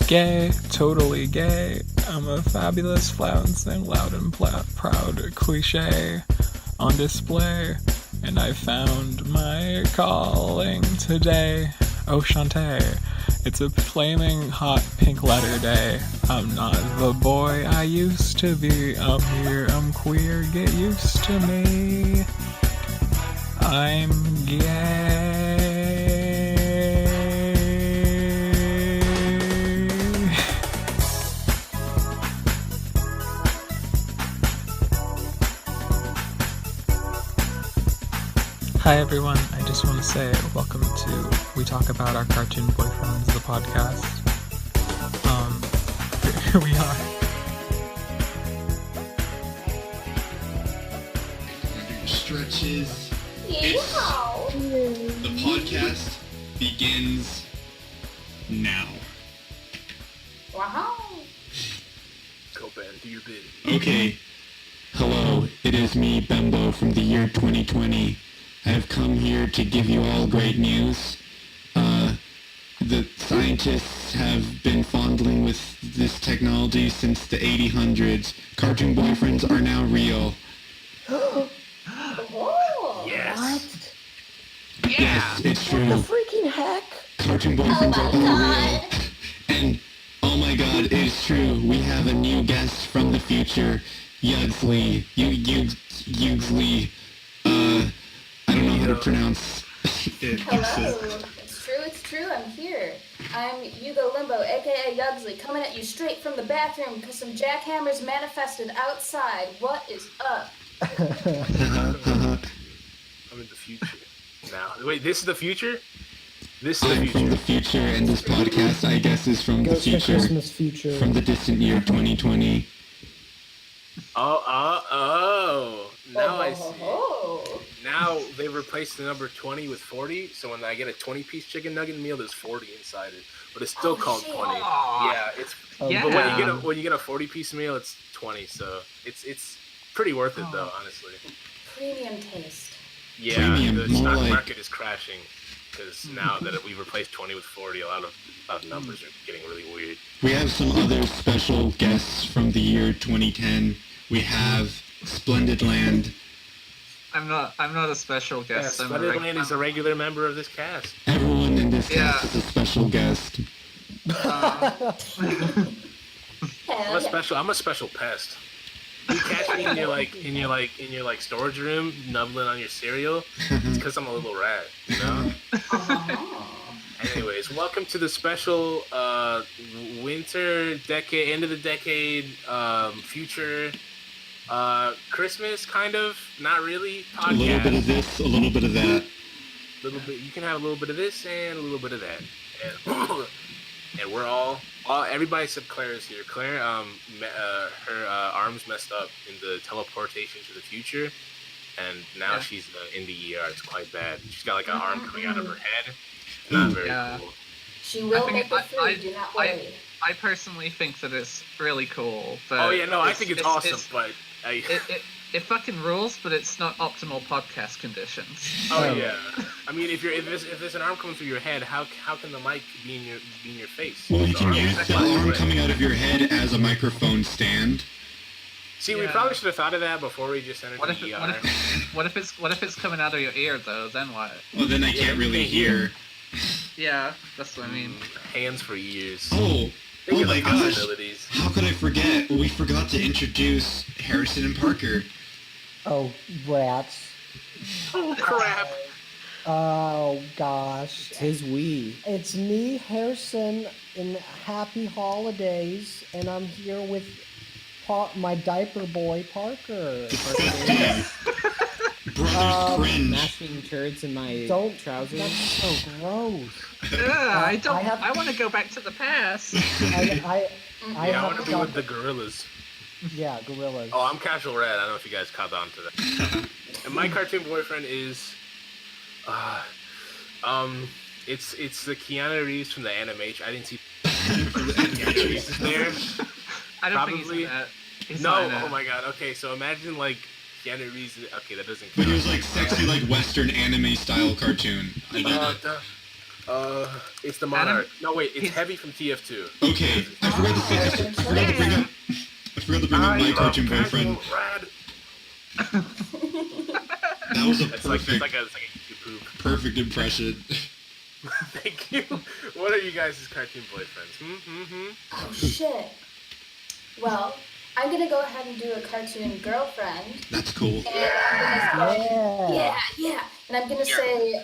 Gay, totally gay. I'm a fabulous flouncing, loud and proud cliche on display. And I found my calling today. Oh, Shantae. It's a flaming hot pink letter day. I'm not the boy I used to be. I'm here, I'm queer, get used to me. I'm gay. Hi everyone, I just want to say welcome to We Talk About Our Cartoon Boyfriends, the podcast. Here we are. Stretches. Yeehaw! The podcast begins now. Wow! Go Ben, do your bit. Okay. Hello, it is me, Bembo, from the year 2020. I have come here to give you all great news. The scientists have been fondling with this technology since the 1800s. Cartoon boyfriends are now real. Oh! Yes. What? Yes, it's true. What the freaking heck? Cartoon boyfriends Oh are my all God. real. And, oh my god, it is true. We have a new guest from the future. Yugsley. Yugsley. I don't know how to pronounce it. Hello. It's true, I'm here. I'm Yugolimbo, aka Yugsley, coming at you straight from the bathroom because some jackhammers manifested outside. What is up? I'm in the future now. Wait, this is the future? This is the I'm from future. the future, and this podcast, I guess, is from the Ghost of future. Christmas future. From the distant year 2020. Oh. Now I see. Oh. Now they replaced the number 20 with 40, so when I get a 20-piece chicken nugget meal, there's 40 inside it. But it's still called shit. 20. Yeah, it's Yeah. but when you get a 40-piece meal, it's 20, so it's pretty worth it though, honestly. Premium taste. Yeah, Premium, the more stock like- market is crashing because now that we've replaced 20 with 40, a lot of numbers are getting really weird. We have some other special guests from the year 2010. We have Splendid Land. I'm not a special Yeah, guest. Splendid Land is a regular member of this cast. Everyone in this Yeah. cast is a special guest. Hell yeah. I'm a special pest. You catch me in your storage room nubbling on your cereal. It's because I'm a little rat, you know. Anyways, welcome to the special winter decade, end of the decade, future, Christmas kind of, not really podcast. A little bit of this, a little bit of that. Little bit. You can have a little bit of this and a little bit of that, and we're all everybody except Claire is here. Claire, her arms messed up in the teleportation to the future, and now she's in the ER. It's quite bad. She's got like an arm coming out of her head. Not very cool. She will I make think it through, do not worry. I personally think that it's really cool. But Oh yeah, no, I think it's awesome, but it fucking rules, but it's not optimal podcast conditions. oh yeah. I mean, if there's an arm coming through your head, how can the mic be in your face? Well, you The can arm use is the like- arm coming out of your head as a microphone stand. See, we Yeah. probably should have thought of that before we just entered What the if, ER. what if it's coming out of your ear though? Then what? Well, then I Yeah, can't you really can't hear. hear. Yeah, that's what I mean. Hands for ears. Oh, Think oh of the my gosh. possibilities. How could I forget? We forgot to introduce Harrison and Parker. Oh, rats. Oh crap! Oh, gosh. Tis we. It's me, Harrison, in Happy Holidays, and I'm here with my diaper boy, Parker. Disgusting. Brothers cringe. Mashing turds in my Don't. trousers. That's so gross. I want to go back to the past. I Yeah, I want to be with the gorillas. Yeah, gorillas. Oh, I'm Casual Red. I don't know if you guys caught on to that. And my cartoon boyfriend is, it's the Keanu Reeves from the animation. I didn't see Keanu Reeves is there. I don't think Probably. he's in that. He's No, not in it. oh my god. Okay, so imagine like Keanu Reeves. Okay, that doesn't But count. it was like sexy, like Western anime style cartoon. I love it. It's the Monarch. No, wait, it's Heavy from TF2. Okay, I forgot to say. I forgot to bring up my cartoon boyfriend. That was a perfect. It's like a YouTube poop. Perfect impression. Thank you. What are you guys' cartoon boyfriends? Oh shit. Well, I'm gonna go ahead and do a cartoon girlfriend. That's cool. And I'm gonna Yeah. yeah. And I'm gonna say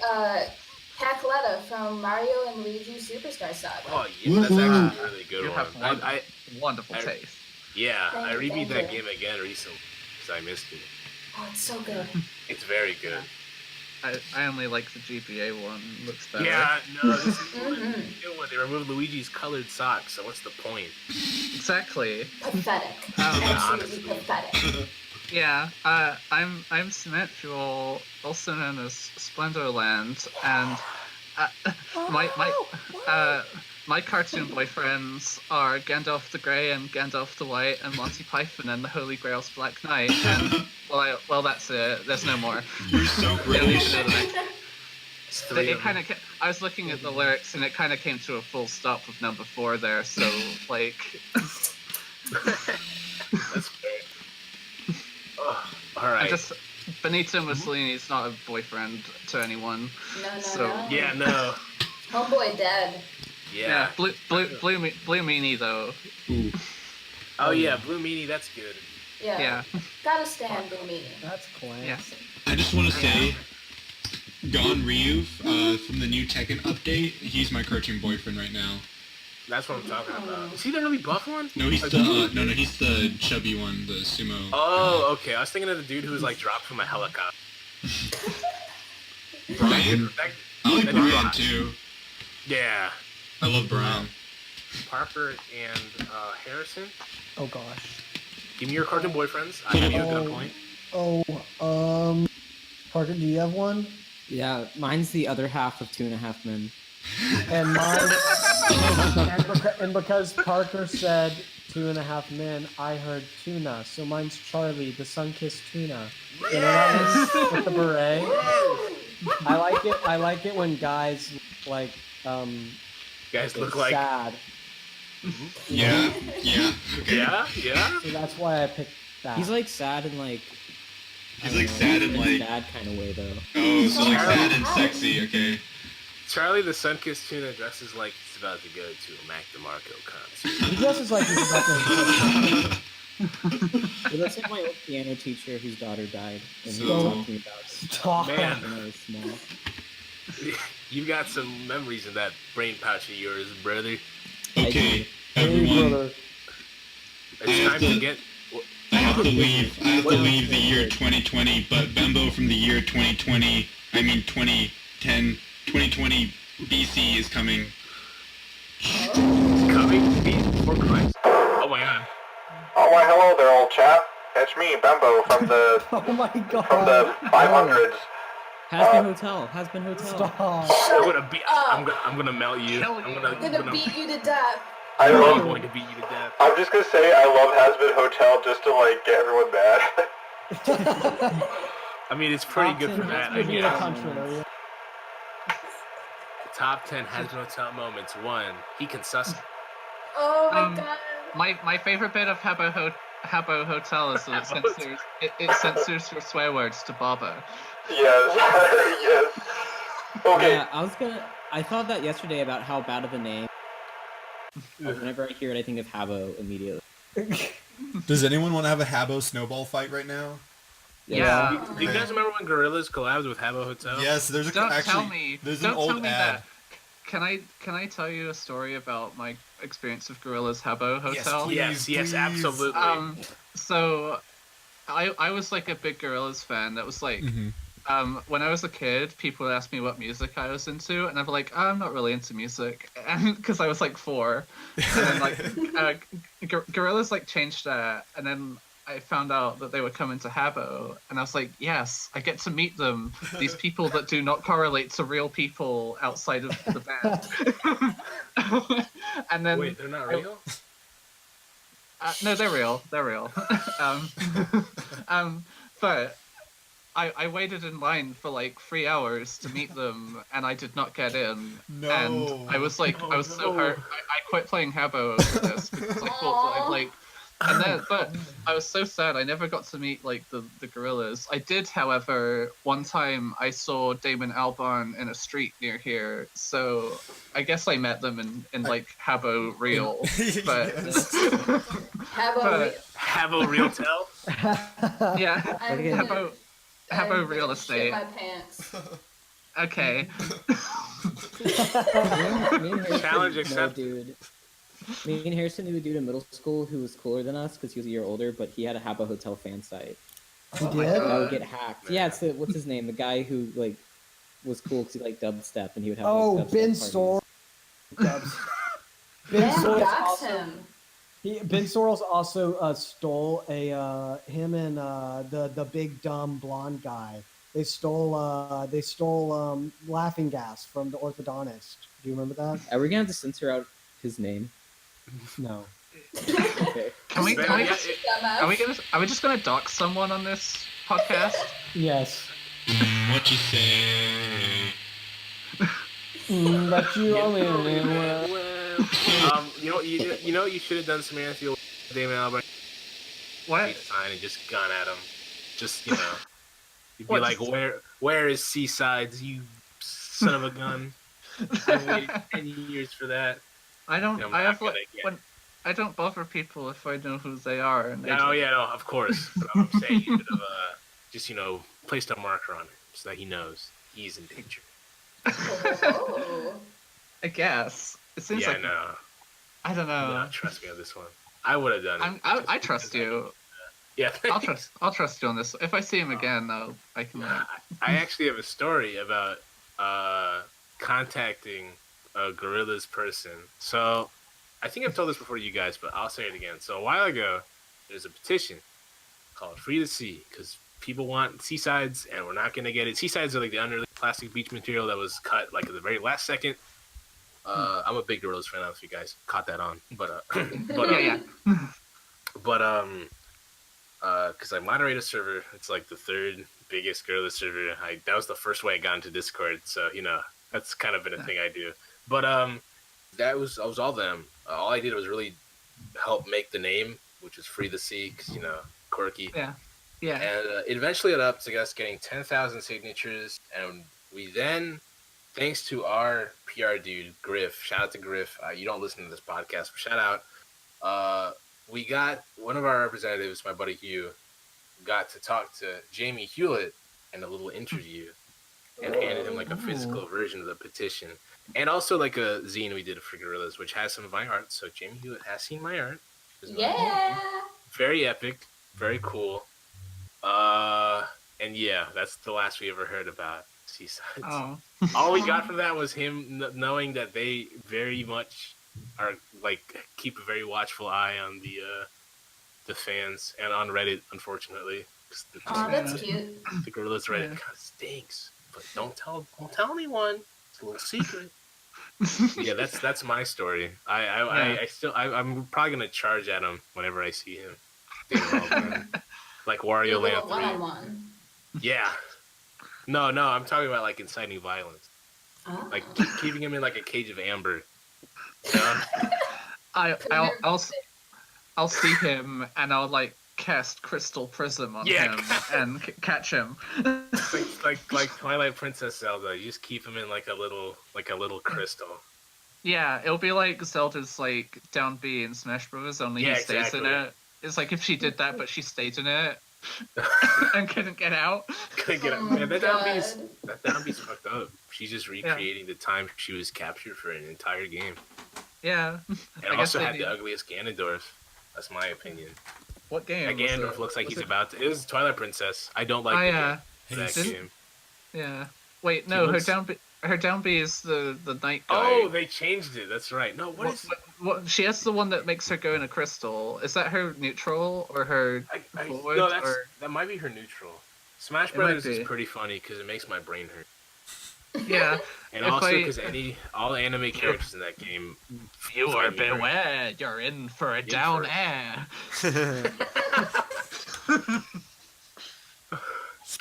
Pacoletta from Mario and Luigi Superstar Saga. Oh yeah, that's actually a really good You one. have wonderful taste. Yeah, Thank I you, reviewed thank that you. game again recently because I missed it. Oh, it's so good. It's very good. I only like the GBA one. Looks better. Yeah, no, this is one. They removed Luigi's colored socks, so what's the point? Exactly. Pathetic. honestly. Absolutely pathetic. Yeah. I'm Samanthuel, also known as Splendorland, and my cartoon boyfriends are Gandalf the Grey and Gandalf the White and Monty Python and the Holy Grail's Black Knight. And well, that's it. There's no more. You're so British. It kind of. I was looking at the lyrics, and it kind of came to a full stop with number 4 there. So like. That's fair. Oh, all right. Benito Mussolini's not a boyfriend to anyone. No. Yeah, no. Homeboy dead. Yeah, Blue Meanie though. Ooh. Oh yeah, Blue Meanie, that's good. Yeah. Gotta stand Blue Meanie. That's classic. Yeah. I just want to say, Gon Ryu from the new Tekken update, he's my cartoon boyfriend right now. That's what I'm talking about. Is he the really buff one? No, he's the he's the chubby one, the sumo. Oh, okay. I was thinking of the dude who was like dropped from a helicopter. Brian. I like Brian too. Yeah. I love Brian. Parker and Harrison. Oh gosh. Give me your cartoon boyfriends. I have you a good point. Parker, do you have one? Yeah, mine's the other half of 2.5 Men. And mine, and because Parker said 2.5 Men, I heard tuna. So mine's Charlie, the sun-kissed tuna. You know that one with the beret? I like it when guys like Guys look like sad. Yeah. Okay. Yeah. So that's why I picked that. He's like sad and like. He's like sad and like. Sad kind of way though. Oh, so like sad and sexy. Okay. Charlie the Sun-Kissed Tuna dresses like he's about to go to a Mac DeMarco concert. He dresses like he's about to. Well, that's like my old piano teacher whose daughter died, and he So- was talking about Stop. Man. when I was small. You got some memories in that brain pouch of yours, brother. Okay, Hey, everyone. brother. It's time to get. I have to leave. I have to leave the year 2020, but Bembo from the year 2020, I mean 2010, 2020 BC is coming. It's coming for Christ. Oh my god. Oh, why, hello there, old chap. It's me, Bembo, from the Oh my god. from the 500s. Has been hotel. Has been hotel. Stop. I'm gonna melt you. I'm gonna beat you to death. I I'm love. going to beat you to death. I'm just gonna say I love Has Been Hotel just to like get everyone mad. I mean, it's pretty good for that. I You need a guess. country, are you? Top 10 Has Been Hotel moments. 1. He can suss it. Oh my god. My favorite bit of Habbo Hotel is that it censors your swear words to Baba. Yes. Yes. Okay. Yeah, I thought that yesterday about how bad of a name. Whenever I hear it, I think of Habbo immediately. Does anyone want to have a Habbo snowball fight right now? Yeah. Do you guys remember when Gorillaz collabed with Habbo Hotel? Yes, there's Don't actually tell me. there's Don't an old tell me ad. that. Can I tell you a story about my experience of Gorilla's Habbo Hotel? Yes, Please. absolutely. So I was like a big Gorillaz fan. That was like when I was a kid, people would ask me what music I was into, and I'd be like, I'm not really into music, and because I was like 4, and then like Gorillaz like changed that, and then I found out that they were coming to Habbo, and I was like, yes, I get to meet them, these people that do not correlate to real people outside of the band. And then Wait, they're not real? no, they're real. But I waited in line for like 3 hours to meet them, and I did not get in. No. And I was like, I was so hurt. I quit playing Habbo over this because I thought that I'd like. And then, but I was so sad. I never got to meet like the gorillas. I did, however, one time I saw Damon Albarn in a street near here. So I guess I met them in like Habbo Real. But Habbo Real Tell. Yeah, I'm Habbo Real Estate. Shit my pants. Okay. Me and Harrison Challenge knew a accepted. dude. Me and Harrison knew a dude in middle school who was cooler than us because he was a year older, but he had a Habbo Hotel fan site. He did? That would get hacked. Yeah, it's what's his name? The guy who like was cool because he liked dubstep and he would have. Oh, like, dubstep Ben parties. Sorrell. Ben Man, Sorrell's dox also, him. Ben Sorrell's also stole him and the big dumb blonde guy. They stole laughing gas from the orthodontist. Do you remember that? Are we gonna have to censor out his name? No. Okay. Can we just, Dumbass. are we just gonna dox someone on this podcast? Yes. What you say? But you only You know what you should have done, Samanthuel, Damon Albarn? What? Sign and just gone at him. Just, you'd be What? like, where is Seasides, you son of a gun? I waited 10 years for that. I don't. I'm I not have gonna like get- when I don't bother people if I know who they are. And they No, don't- yeah, no, of course. But I'm saying you should have just, placed a marker on it so that he knows he's in danger. Oh. I guess it seems Yeah, like no. I don't know. No, trust me on this one. I would have done it. I trust you. Yeah, I'll trust you on this. If I see him again, I can. I actually have a story about contacting a Gorillas person. So, I think I've told this before to you guys, but I'll say it again. So, a while ago, there's a petition called Free the Sea, because people want Seasides, and we're not going to get it. Seasides are like the underlying plastic beach material that was cut like at the very last second. I'm a big Gorillas fan. I don't know if you guys caught that on, but Yeah. because I moderate a server, it's like the third biggest Gorillas server. That was the first way I got into Discord, so that's kind of been a thing I do. But that was all them. All I did was really help make the name, which is Free the Sea, because quirky. Yeah. And it eventually led up to us getting 10,000 signatures, and we then, thanks to our PR dude Griff, shout out to Griff. You don't listen to this podcast, but shout out. We got one of our representatives, my buddy Hugh, got to talk to Jamie Hewlett in a little interview, and handed him like a physical version of the petition, and also like a zine we did for Gorillas, which has some of my art. So Jamie Hewlett has seen my art. Yeah. Very epic, very cool. And yeah, that's the last we ever heard about Seasides. Oh. All we got from that was him knowing that they very much are like keep a very watchful eye on the fans and on Reddit, unfortunately. Oh, that's cute. The Gorillas Reddit kind of stinks, but don't tell anyone. It's a little secret. Yeah, that's my story. I'm probably gonna charge at him whenever I see him. Like Wario Land 3. One-on-one. Yeah. No, I'm talking about like inciting violence. Oh. Like keeping him in like a cage of amber. I'll see him and I'll like cast Crystal Prism on him and catch him. like Twilight Princess Zelda. You just keep him in like a little crystal. Yeah, it'll be like Zelda's like down B in Smash Bros. Only he stays in it. It's like if she did that, but she stayed in it and couldn't get out. Couldn't get out. Man, that down B's fucked up. She's just recreating the time she was captured for an entire game. Yeah. And also had the ugliest Ganondorf. That's my opinion. What game? That Ganondorf looks like he's about to. It was Twilight Princess. I don't like that game. Yeah. Wait, no, her down B is the night guy. Oh, they changed it. That's right. No, what she has the one that makes her go in a crystal. Is that her neutral or her forward? No, that might be her neutral. Smash Brothers is pretty funny because it makes my brain hurt. Yeah. And also because all anime characters in that game. Viewer, beware, you're in for a down air.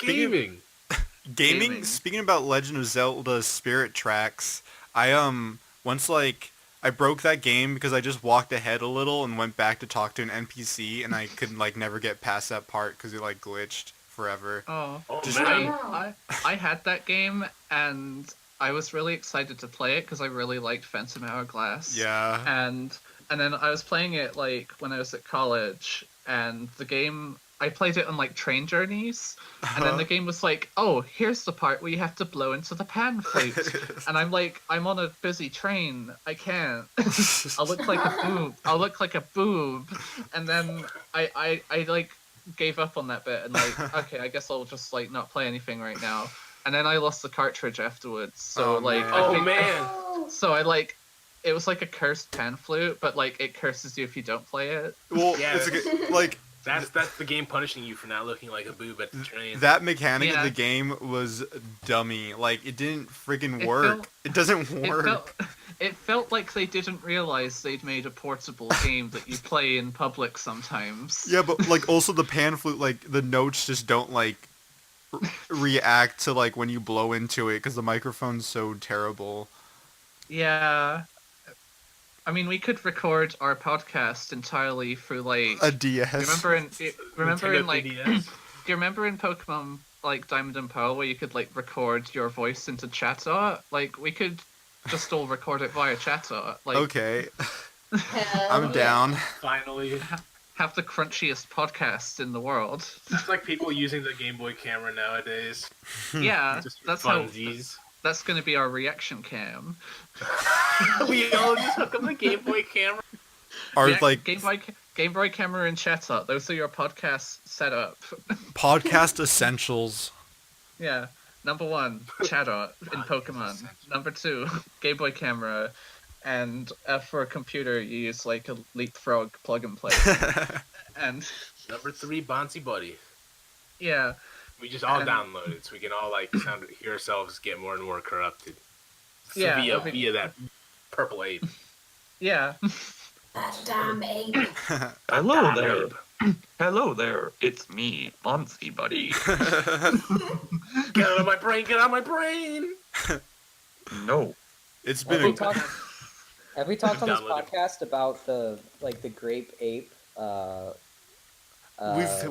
gaming. Gaming. Speaking about Legend of Zelda Spirit Tracks, I once I broke that game because I just walked ahead a little and went back to talk to an NPC, and I could never get past that part because it glitched forever. Oh, Just- man. I had that game and I was really excited to play it because I really liked Phantom Hourglass. Yeah. And then I was playing it when I was at college, and the game I played it on train journeys, and then the game was oh, here's the part where you have to blow into the pan flute, and I'm on a busy train, I can't. I'll look like a boob, and then I gave up on that bit and okay, I guess I'll just not play anything right now, and then I lost the cartridge afterwards. So man. So it was like a cursed pan flute, but it curses you if you don't play it. Well, Yeah. it's That's the game punishing you for not looking like a boob at the train. that mechanic of Yeah. the game was dummy. It didn't friggin' It work. felt- It doesn't work. It felt like they didn't realize they'd made a portable game that you play in public sometimes. Yeah, but also the pan flute, the notes just don't react to when you blow into it because the microphone's so terrible. Yeah. I mean, we could record our podcast entirely through A DS. remember in Nintendo 3DS. do you remember in Pokemon Diamond and Pearl where you could record your voice into chat-art? We could just all record it via chat-art. Okay, Hell I'm down. Finally. Have the crunchiest podcast in the world. It's like people using the Game Boy camera nowadays. Yeah, Just for that's how. funsies. That's going to be our reaction cam. We all just hook up the Game Boy camera. Or Yeah, Game Boy camera and chat-art. Those are your podcast setup. podcast essentials. Yeah. Number 1, chat-art in Pokemon. Number 2, Game Boy camera. And for a computer, you use a Leapfrog plug and play. And Number 3, Bonzi Buddy. yeah, We just all And- download it so we can all hear ourselves get more and more corrupted. So Yeah, via that purple ape. yeah. That damn ape. Hello there. Hello there. It's me, Bonzi Buddy. Get out of my brain! Get out of my brain! No. It's Have been we a talked, have we talked on this Downloaded. podcast about the grape ape? we've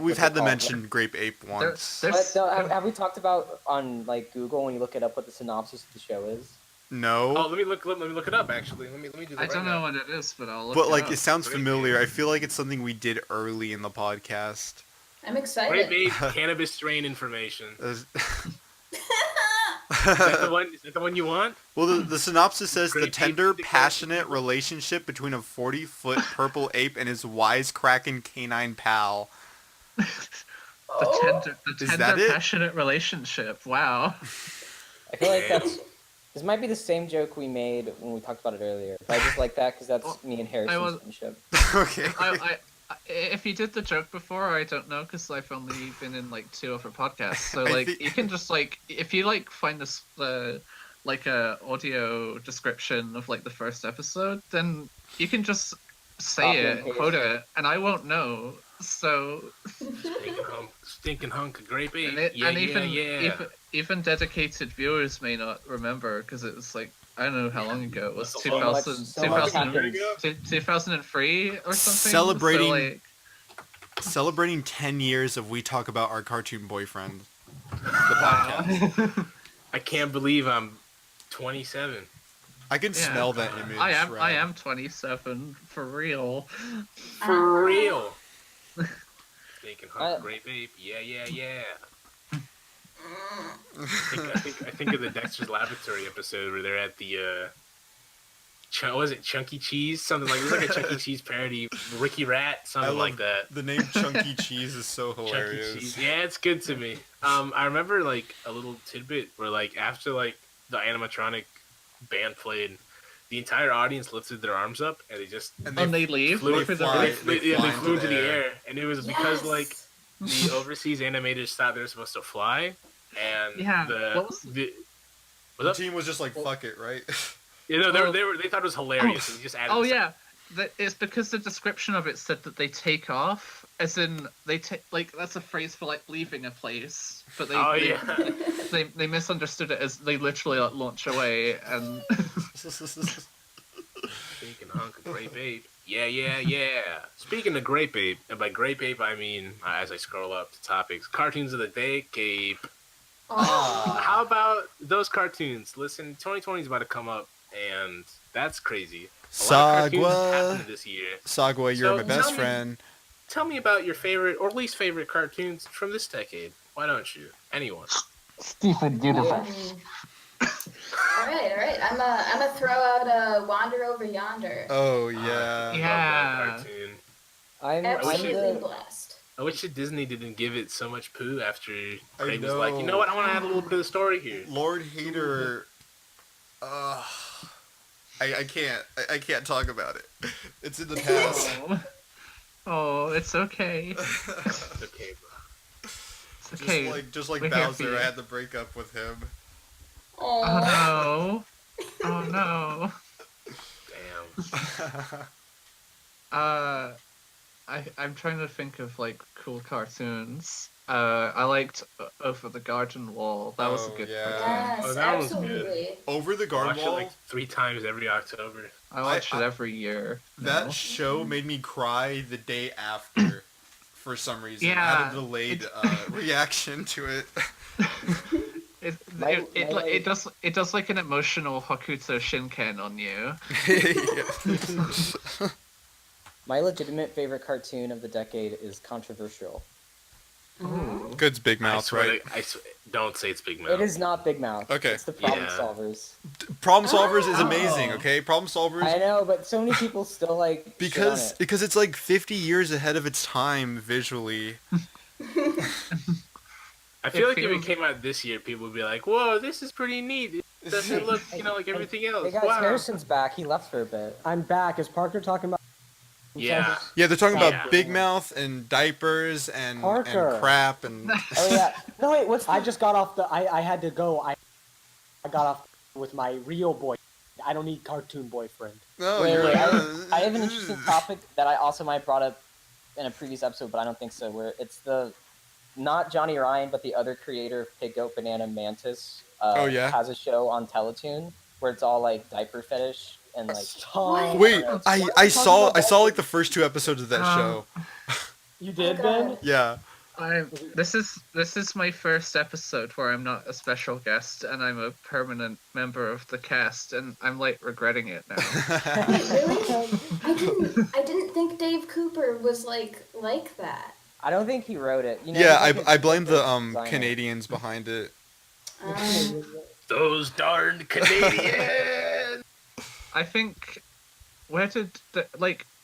what's had it the called? mentioned grape ape once. There's- But, have we talked about on Google when you look it up what the synopsis of the show is? No, Oh, let me look it up. Actually, let me do that. I don't right know now. what it is, but I'll look but it up. it sounds Grape familiar. I feel like it's something we did early in the podcast. I'm Grape excited. ape cannabis strain information. There's- Is that the one? Is that the one you want? Well, the synopsis says the Grape ape tender, declares- passionate relationship between a 40-foot purple ape and his wisecracking canine pal. The tender, Is that it? passionate relationship. Wow. I feel like this might be the same joke we made when we talked about it earlier. But I just like that because that's me and Harrison's friendship. Okay. If you did the joke before, I don't know because I've only been in 2 other podcasts. So I thi- you can just if you find this a audio description of the first episode, then you can just say Copy it, and paste. quote it, and I won't know. So Stinking hunk of grape ape. and, it, Yeah, and even, yeah. even dedicated viewers may not remember because it was I don't know how long ago it was. So 2000, so much 2000 happens. 2003 or something. Celebrating- So, Celebrating 10 years of We Talk About Our Cartoon Boyfriend. The podcast. I can't believe I'm 27. I can Yeah. smell that image. I Rad. am 27 for real. For real. Stinking hunk I- of grape ape. Yeah. I think of the Dexter's Laboratory episode where they're at the was it Chunky Cheese? Something it was like a Chunky Cheese parody. Ricky Rat, something like that. The name Chunky Cheese is so Chunky hilarious. Cheese. Yeah, it's good to me. I remember a little tidbit where after the animatronic band played, the entire audience lifted their arms up and they just And And they leave. flew, for the fly. break. They fly flew into into the the air. air, and it was because Yes. the overseas animators thought they were supposed to fly, and Yeah, the what was- the The what's up? team was just like, fuck it, right? You know, they thought it was hilarious. And they just added Oh this- yeah, it's because the description of it said that they take off, as in they take like that's a phrase for like leaving a place, but they misunderstood it as they literally like launch away and. Speaking of Grape Ape, yeah. Speaking of Grape Ape, and by Grape Ape I mean as I scroll up to topics, cartoons of the day, Cape. How about those cartoons? Listen, 2020 is about to come up, and that's crazy. A lot of cartoons happened this year. Sagwa, you're my best friend. Tell me about your favorite or least favorite cartoons from this decade. Why don't you? Anyone? Stephen Universe. All right. I'm a throw out Wander Over Yonder. Oh yeah. Yeah. I'm absolutely blessed. I wish that Disney didn't give it so much poo after Craig was like, you know what, I want to add a little bit of story here. Lord Hater. I can't talk about it. It's in the past. Oh, it's okay. It's okay, bro. It's okay. Just like Bowser, I had to break up with him. Oh no. Damn. I'm trying to think of like cool cartoons. I liked Over the Garden Wall. That was a good cartoon. Yes, that absolutely. was good. Over the Garden Wall? I watch it like 3 times every October. I watch it every year. That show made me cry the day after for some reason. Yeah, I had a delayed reaction to it. It does like an emotional Hokuto Shinken on you. My legitimate favorite cartoon of the decade is Controversial. Good's Big Mouth, right? Don't say it's Big Mouth. It is not Big Mouth. Okay. It's the Problem Solvers. Problem Solvers is amazing, okay? Problem Solvers... I know, but so many people still like because it's like 50 years ahead of its time visually. I feel like if it came out this year, people would be like, whoa, this is pretty neat. It doesn't look, like everything else. Hey guys, wow. Harrison's back. He left for a bit. I'm back. Is Parker talking about... Yeah. Yeah, they're talking about Big Mouth and diapers and crap and... Oh yeah. No wait, I just got off the... I had to go. I got off with my real boy. I don't need cartoon boyfriend. No, wait, I have an interesting topic that I also might have brought up in a previous episode, but I don't think so. Where it's not Johnny Ryan, but the other creator of Pig Goat Banana Mantis. Has a show on Teletoon where it's all like diaper fetish and like. Wait, I saw like the first 2 episodes of that show. You did, Ben? Yeah. This is my first episode where I'm not a special guest and I'm a permanent member of the cast, and I'm like regretting it now. Wait, really? I didn't think Dave Cooper was like that. I don't think he wrote it. I blame the Canadians behind it. Those darned Canadians. I think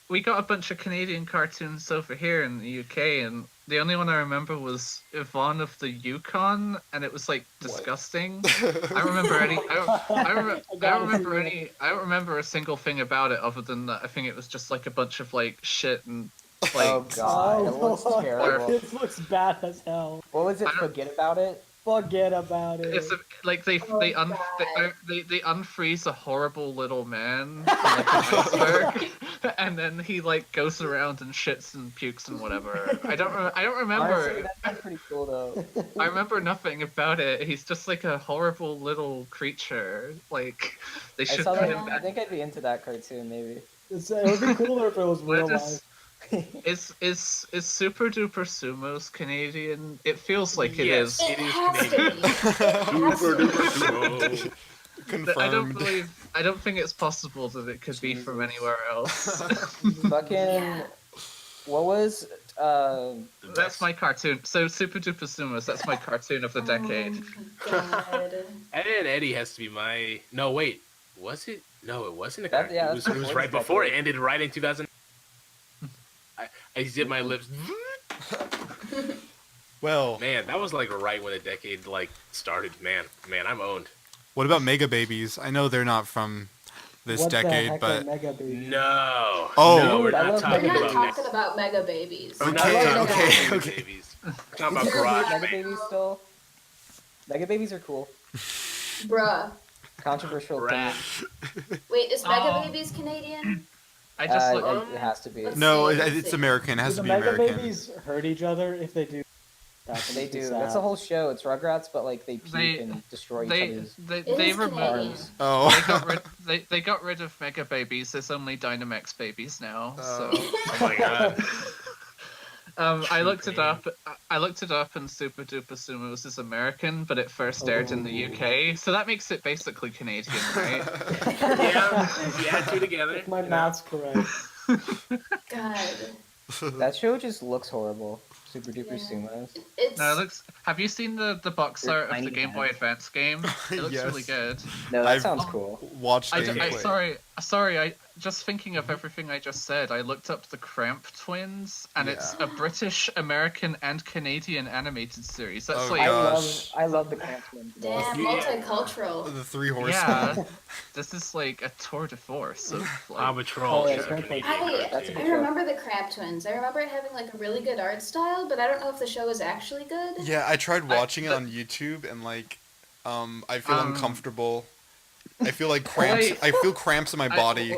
we got a bunch of Canadian cartoons over here in the UK, and the only one I remember was Yvonne of the Yukon, and it was like disgusting. I don't remember any. I don't remember a single thing about it other than that I think it was just like a bunch of like shit and like. Oh god, it looks terrible. This looks bad as hell. What was it? Forget about it. Forget about it. It's like they unfreeze a horrible little man from like an iceberg, and then he like goes around and shits and pukes and whatever. I don't remember. Honestly, that's pretty cool though. I remember nothing about it. He's just like a horrible little creature. Like they should. I think I'd be into that cartoon maybe. It would be cooler if it was real life. Is Super Duper Sumo's Canadian? It feels like it is. It is Canadian. Super Duper Sumo. Confirmed. I don't think it's possible that it could be from anywhere else. Fucking. What was? That's my cartoon. So Super Duper Sumos. That's my cartoon of the decade. Eddie and Eddie has to be my. No, wait. Was it? No, it wasn't a cartoon. Yeah, it was right before it ended. Right in 2000. I zipped my lips. Well, man, that was like right when the decade like started. Man, I'm owned. What about Mega Babies? I know they're not from this decade, but no. Oh, no, we're not talking about Mega Babies. Okay. We're talking about Garage Mega Babies still. Mega Babies are cool. Bruh. Controversial. Wait, is Mega Babies Canadian? I just look. It has to be. No, Let's it's see. American. It has Do to the be Mega American. Babies hurt each other? If they do, They do. sad. That's a whole show. It's Rugrats, but like they puke and destroy each other's They removed. arms. Oh. They got rid of Mega Babies. There's only Dynamax Babies now. So. Oh my god. I looked it up. I looked it up, and Super Duper Sumos is American, but it first aired in the UK, so that makes it basically Canadian, right? Yeah, two together. If my math's correct. God. That show just looks horrible. Super Duper Yeah. Sumos. No, it looks. Have you seen the box They're art of the tiny Game Boy heads. Advance game? It looks Yes. really good. No, that I've sounds cool. Watched gameplay. Sorry. I just thinking of everything I just said. I looked up the Cramp Twins, and it's a British, American, and Canadian animated series. That's Oh, like gosh. I love the Cramp Twins. Damn, multicultural. The Three Horsemen. yeah. This is like a tour de force of like. I'm a troll. yeah, It's a Cramp Canadian I cartoon. remember the Crab Twins. I remember it having like a really good art style, but I don't know if the show is actually good. Yeah, I tried watching it on YouTube and like, I feel uncomfortable. I feel like cramps. I feel cramps in my body.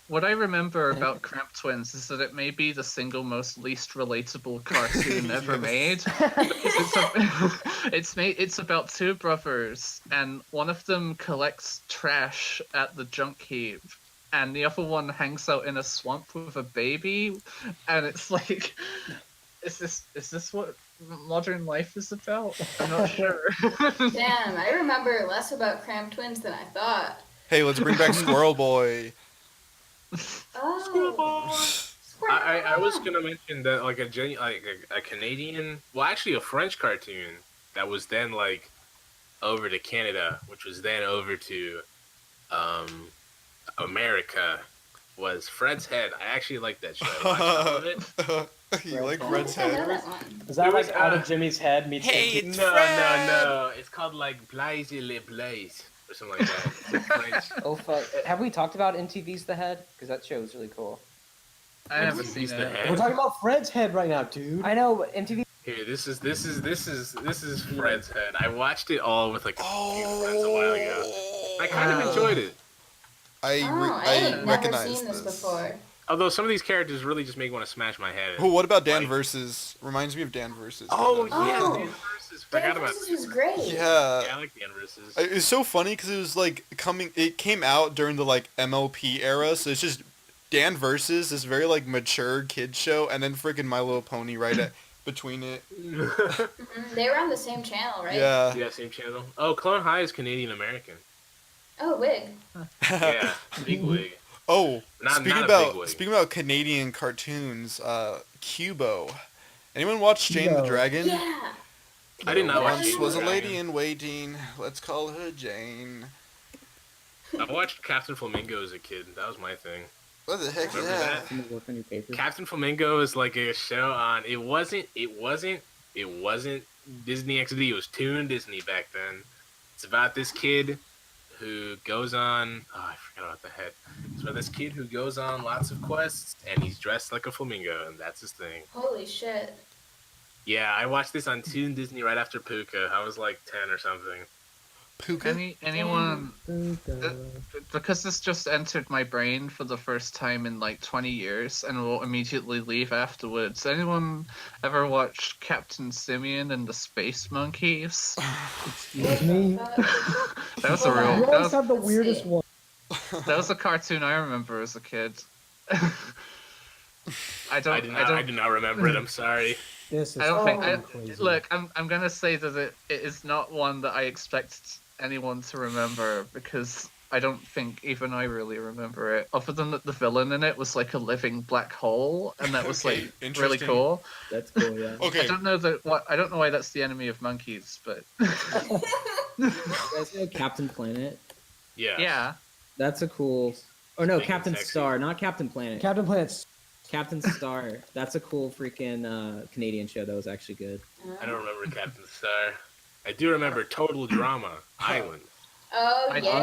What I remember about Cramp Twins is that it may be the single most least relatable cartoon ever made. Because it's about two brothers, and one of them collects trash at the junk heap, and the other one hangs out in a swamp with a baby, and it's like, is this what modern life is about? I'm not sure. Damn, I remember less about Crab Twins than I thought. Hey, let's bring back Squirrel Boy. Oh. I was gonna mention that like a Canadian, well actually a French cartoon that was then like over to Canada, which was then over to America, was Fred's Head. I actually like that show. I watched some of it. You like Fred's I know Head? that one. Is that It was, like out of Jimmy's head meets Hey, Jimmy's- it's No, Fred! no. It's called like Blaise Le Blaise or something like that. It's French. Oh fuck! Have we talked about MTV's The Head? Because that show is really cool. I haven't seen He's the it. head. We're talking about Fred's head right now, dude. I know, but MTV. Here, this is Fred's Head. I watched it all with like a few friends a while ago. I kind of enjoyed it. I ain't never recognize seen this before. Although some of these characters really just make me want to smash my head. Oh, what about Dan Versus? Reminds me of Dan Versus. Oh yeah, Oh. Dan Versus. Forgot about This that. was great. Yeah. Yeah, I like Dan Versus. It was so funny because it was like it came out during the like MLP era, so it's just Dan Versus, this very like mature kid show, and then freaking My Little Pony right at between it. They were on the same channel, right? Yeah. Yeah, same channel. Oh, Clone High is Canadian American. Oh, wig. Yeah, big wig. Oh, Not a big wig. speaking about Canadian cartoons, Cubo. Anyone watch Jane the No. Dragon? Yeah. I did not watch Once Jane was the a lady Dragon. in waiting. Let's call her Jane. I watched Captain Flamingo as a kid. That was my thing. What the heck is Remember that? that? Work on your paper. Captain Flamingo is like a show on. It wasn't Disney XD. It was Toon Disney back then. It's about this kid who goes on. Oh, I forgot about the head. It's about this kid who goes on lots of quests, and he's dressed like a flamingo, and that's his thing. Holy shit. Yeah, I watched this on Toon Disney right after Puka. I was like 10 or something. Puka? Anyone? Because this just entered my brain for the first time in like 20 years, and will immediately leave afterwards. Anyone ever watched Captain Simeon and the Space Monkeys? Excuse me. That was a real. You That always was, have the weirdest one. that was a cartoon I remember as a kid. I I do not remember it. I'm sorry. This is I don't think. fucking crazy. Look, I'm gonna say that it is not one that I expect anyone to remember, because I don't think even I really remember it. Other than that, the villain in it was like a living black hole, and that was Okay, like really interesting. cool. That's cool, yeah. Okay. I don't know why that's the enemy of monkeys, but You guys know Captain Planet? Yeah. yeah. That's a cool. Or no, Big and Captain sexy. Star, not Captain Planet. Captain Planet's. Captain Star. That's a cool freaking Canadian show that was actually good. I don't remember Captain Star. I do remember Total Drama Island. Oh, I- yeah. Oh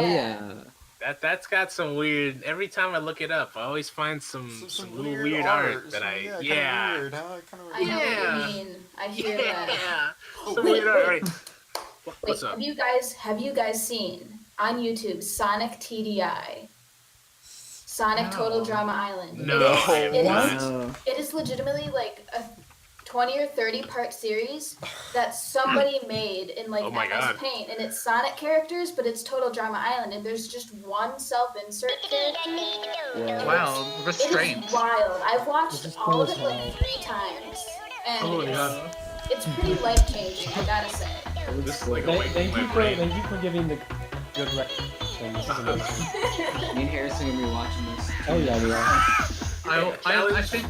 yeah. That's got some weird. Every time I look it up, I always find some little weird art that I Kinda yeah. weird, huh? Kinda I know Yeah. what you mean. I hear that. Yeah. Some weird art. Right. What's Wait, up? have you guys seen on YouTube Sonic TDI? Sonic Total Drama Island. No, it is legitimately like a 20 or 30 part series that somebody made in like MS Paint, and it's Sonic characters, but it's Total Drama Island, and there's just one self-insert character. Wow, restraint. It is wild. I've watched all of it like 3 times, and it's pretty life-changing, I gotta say. This is like Thank you for giving the good recommendations. Me and Harrison are gonna be watching this. Oh yeah, we are. I think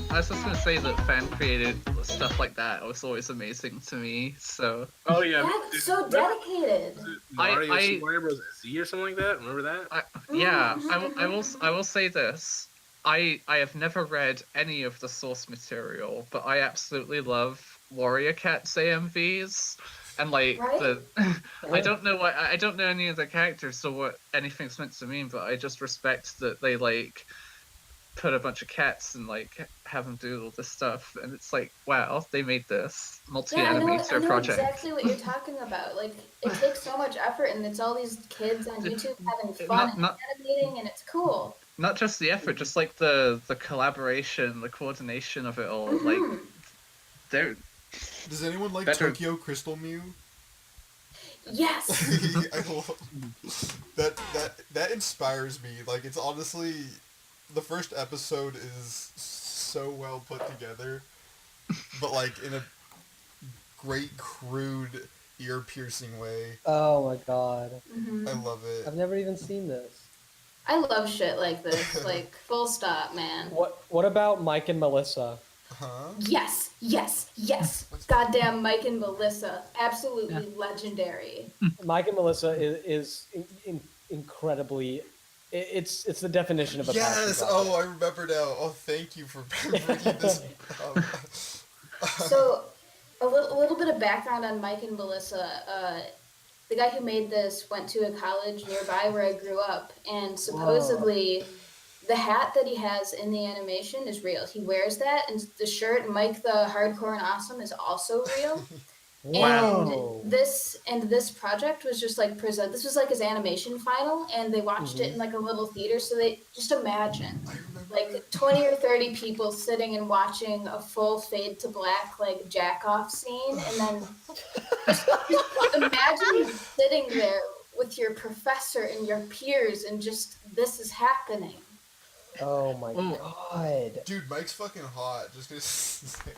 I was just gonna say that fan created stuff like that was always amazing to me. So That's so dedicated. Mario Super Bros. Z or something like that. Remember that? I will say this. I have never read any of the source material, but I absolutely love Warrior Cat's AMVs. And like I don't know any of the characters or what anything's meant to mean, but I just respect that they like put a bunch of cats and like have them do all this stuff, and it's like, wow, they made this multi-animator project. Exactly what you're talking about. Like, it takes so much effort, and it's all these kids on YouTube having fun and animating, and it's cool. Not just the effort, just like the collaboration, the coordination of it all. Like, they're. Does anyone like Tokyo Crystal Mew? Yes. I love that inspires me. Like, it's honestly, the first episode is so well put together, but like in a great crude ear piercing way. Oh my god. I love it. I've never even seen this. I love shit like this. Like, full stop, man. What about Mike and Melissa? Huh? Yes. Goddamn Mike and Melissa. Absolutely legendary. Mike and Melissa is incredibly... It's the definition of a passion project. Oh, I remember now. Oh, thank you for bringing this up. So, a little bit of background on Mike and Melissa. The guy who made this went to a college nearby where I grew up, and supposedly the hat that he has in the animation is real. He wears that, and the shirt, Mike the Hardcore and Awesome, is also real. Wow. And this project was just like this was like his animation final, and they watched it in like a little theater. So they just imagine like 20 or 30 people sitting and watching a full fade to black like jack off scene, and then just imagine you sitting there with your professor and your peers, and just this is happening. Oh my god, dude, Mike's fucking hot. Just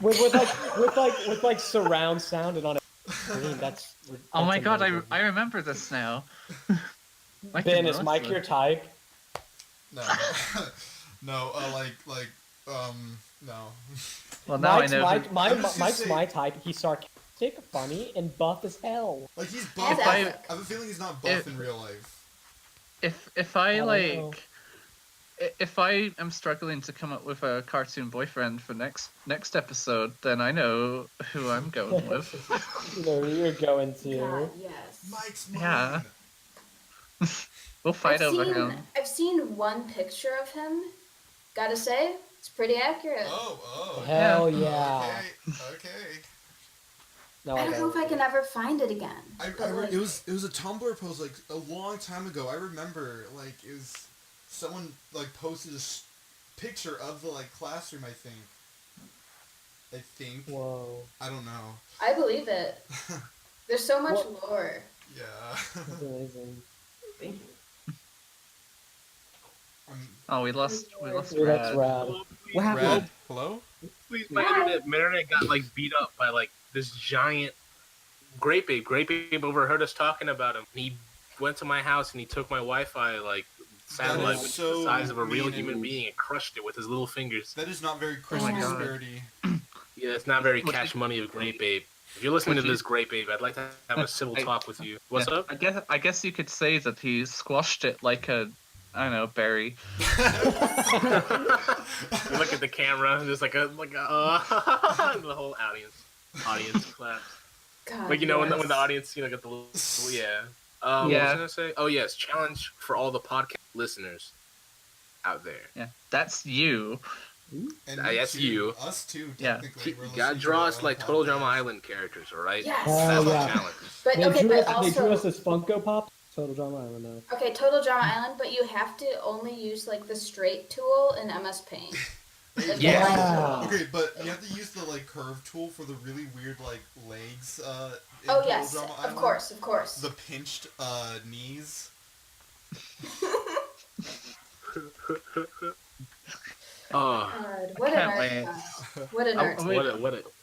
with like surround sound and on a screen. That's oh my god, I remember this now. Ben, is Mike your type? No, no, no. Well, now Mike's I know. Mike's my type. He's sarcastic, funny, and buff as hell. Like, he's buff. I have a feeling he's not buff in real life. If I am struggling to come up with a cartoon boyfriend for next episode, then I know who I'm going with. You know who you're going to. God, yes. Mike's mine. Yeah. We'll fight over him. I've seen one picture of him. Gotta say, it's pretty accurate. Oh. Hell yeah. Okay. No, I don't know if I can ever find it again. It was a Tumblr post like a long time ago. I remember like it was. Someone like posted a picture of the like classroom. I think. Whoa. I don't know. I believe it. There's so much lore. Yeah. That's amazing. Thank you. Oh, we lost Dude, that's rad. What happened? Rad. Hello? Please, my internet got like beat up by like this giant Grape Ape. Grape Ape overheard us talking about him. He went to my house and he took my Wi-Fi like satellite, which is the size of a real human being, and crushed it with his little fingers. That is not very Christmas spirity. Yeah, it's not very cash money of Grape Ape. If you're listening to this, Grape Ape, I'd like to have a civil talk with you. What's up? I guess you could say that he squashed it like a, I don't know, berry. You look at the camera, and there's like and the whole audience claps. God, like, you know, when the audience, you know, got the little, yeah. What was I gonna say? Oh yes, challenge for all the podcast listeners out there. Yeah, that's you. And that's you. Us too. Yeah. You gotta draw us like Total Drama Island characters, all right? Yes. That's our challenge. But They okay, drew but us also as Funko Pop. Total Drama Island now. Okay, Total Drama Island, but you have to only use like the straight tool in MS Paint. Like, Yeah. Okay, but you have to use the like curve tool for the really weird like legs. In Oh Total yes, Drama of Island. course. The pinched knees. Oh, God, what an art. What an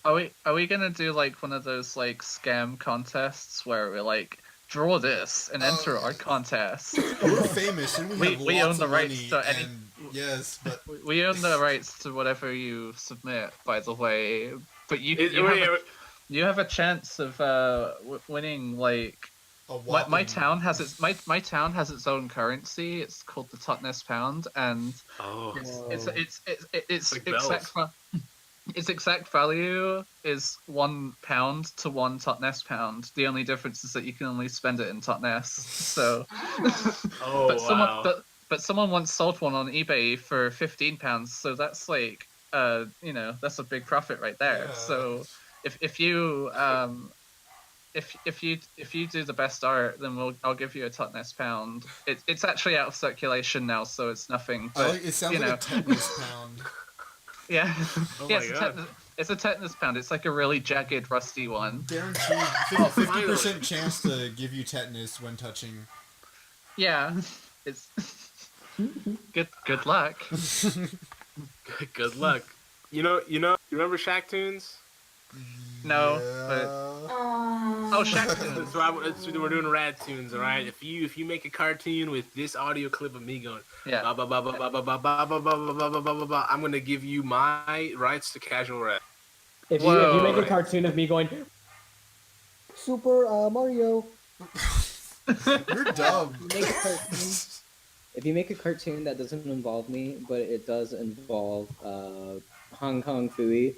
art. Are we gonna do like one of those like scam contests where we like draw this and enter our contest? We're famous and we own lots the of rights money to any. Yes, but We own the rights to whatever you submit. By the way, but you have a chance of winning like. My town has its own currency. It's called the Totnes pound, and its like its exact value is £1 to 1 Totnes pound. The only difference is that you can only spend it in Totnes. So, but someone once sold one on eBay for £15. So that's like that's a big profit right there. Yeah. So if you if you do the best art, then I'll give you a Totnes pound. It's actually out of circulation now, so it's nothing. But, it sounds like a tetanus pound. Yeah, Oh yeah, my it's a tetanus pound. It's like a really jagged, rusty one. Guaranteed 50% chance to give you tetanus when touching. Yeah, it's good luck. Good luck. You remember Shacktoons? No, Oh, Shacktoons. We're doing Rad Tunes, all right? If you make a cartoon with this audio clip of me going, yeah, ba ba ba ba ba ba ba ba ba ba ba ba ba ba, I'm gonna give you my rights to casual rap. If you make a cartoon of me going, Super Mario. You're dumb. If you make a cartoon that doesn't involve me, but it does involve Hong Kong Fooey,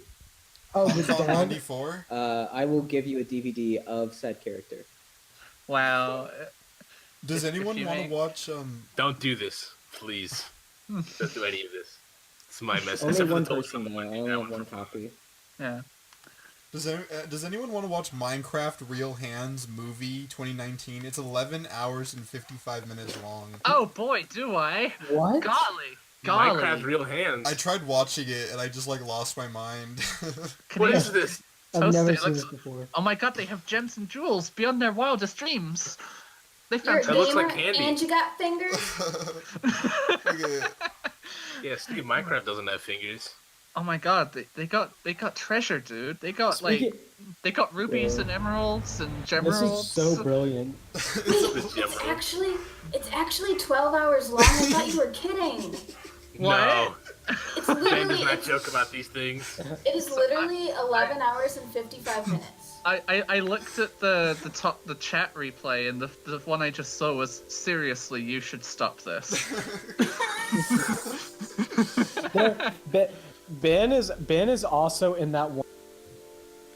the dog. 94. I will give you a DVD of said character. Wow. Does anyone want to watch? Don't do this, please. Don't do any of this. It's my message. Only one person though. I only have one copy. Yeah. Does anyone want to watch Minecraft Real Hands movie 2019? It's 11 hours and 55 minutes long. Oh boy, do I? What? Golly. Minecraft Real Hands. I tried watching it and I just like lost my mind. What is this? I've never seen it before. Oh my god, they have gems and jewels beyond their wildest dreams. They You're found a looks gamer like candy. and you got fingers? Okay. Yeah, Steve, Minecraft doesn't have fingers. Oh my god, they got treasure, dude. They got they got rubies and emeralds and gemeralds. This is so brilliant. It's actually 12 hours long. I thought you were kidding. What? No. It's Ben literally does not joke about these things. it is literally 11 hours and 55 minutes. I looked at the chat replay and the one I just saw was seriously, you should stop this. Ben is also in that one.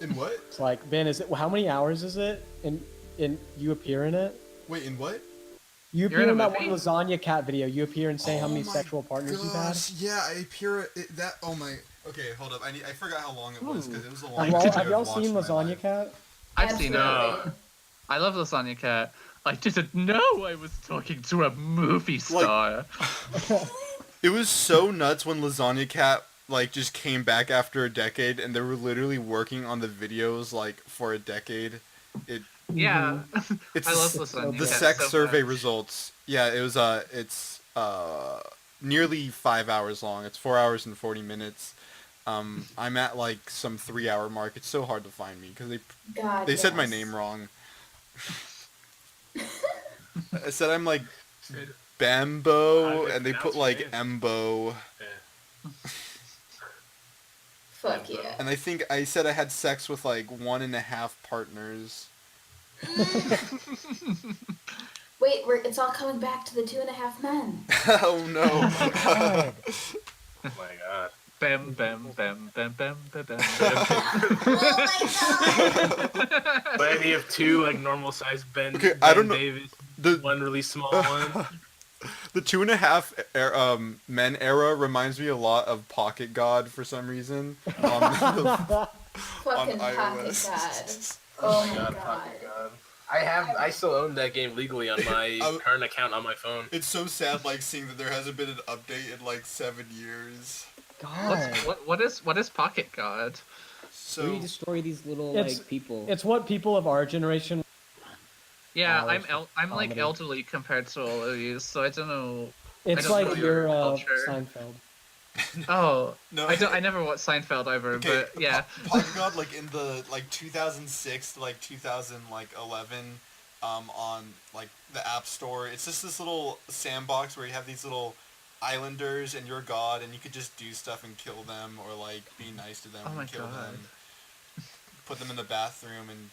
In what? It's like Ben is it? How many hours is it? In you appear in it? Wait, in what? You You're appear in in a that one movie? lasagna cat video. You appear and say how many my sexual partners you've had. Gosh, yeah, I appear that. Oh my. Okay, hold up. I forgot how long it was because it was a long. Have y'all seen Lasagna Cat? I've seen it. Absolutely. I love Lasagna Cat. I didn't know I was talking to a movie star. It was so nuts when Lasagna Cat like just came back after a decade, and they were literally working on the videos like for a decade. Yeah, It's I love Lasagna the Cat sex so survey much. results. Yeah, it was it's nearly 5 hours long. It's 4 hours and 40 minutes. I'm at like some 3-hour mark. It's so hard to find me because they said my name wrong. I said I'm like Bambo, and they put like Embo. Fuck yeah. And I think I said I had sex with like 1.5 partners. Wait, it's all coming back to the 2.5 men. Oh no. Oh my god. Bam, bam, bam, bam, bam, bam, bam. Oh my god. But any of two like normal sized Ben. Okay, Ben I don't know. Davis, The one really small one. The 2.5 men era reminds me a lot of Pocket God for some reason. Fucking Pocket God. Oh my god. Pocket God. I still own that game legally on my current account on my phone. It's so sad, like, seeing that there hasn't been an update in, like, 7 years. God. What is Pocket God? So where you destroy these little like people. It's what people of our generation. Yeah, I'm like elderly compared to all of you, so I don't know. It's like your Seinfeld. Oh no, I never watched Seinfeld either, but yeah. Pocket God, like in the like 2006 to like 2011, on like the App Store. It's just this little sandbox where you have these little islanders and you're God, and you could just do stuff and kill them, or like be nice to them and kill them. Put them in the bathroom and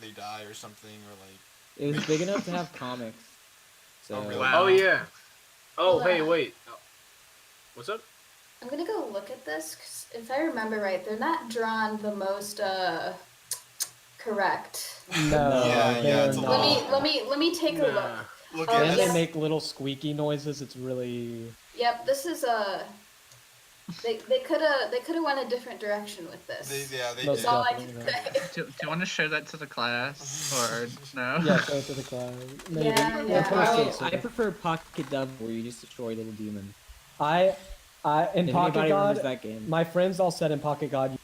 they die or something, or like. It was big enough to have comics. So. Oh, really? Wow. Oh yeah. Oh hey, wait. What's up? I'm gonna go look at this, 'cause if I remember right, they're not drawn the most correct. No, yeah. Let me take a look. Look at they make little squeaky noises. It's really. Yep, this is They could have went a different direction with this. They That's did. all I can say. Do you want to show that to the class or no? Yeah, show it to the class. Maybe. I prefer Pocket Dove, where you just destroy little demons. In Pocket God, that game. my friends all said in Pocket God, they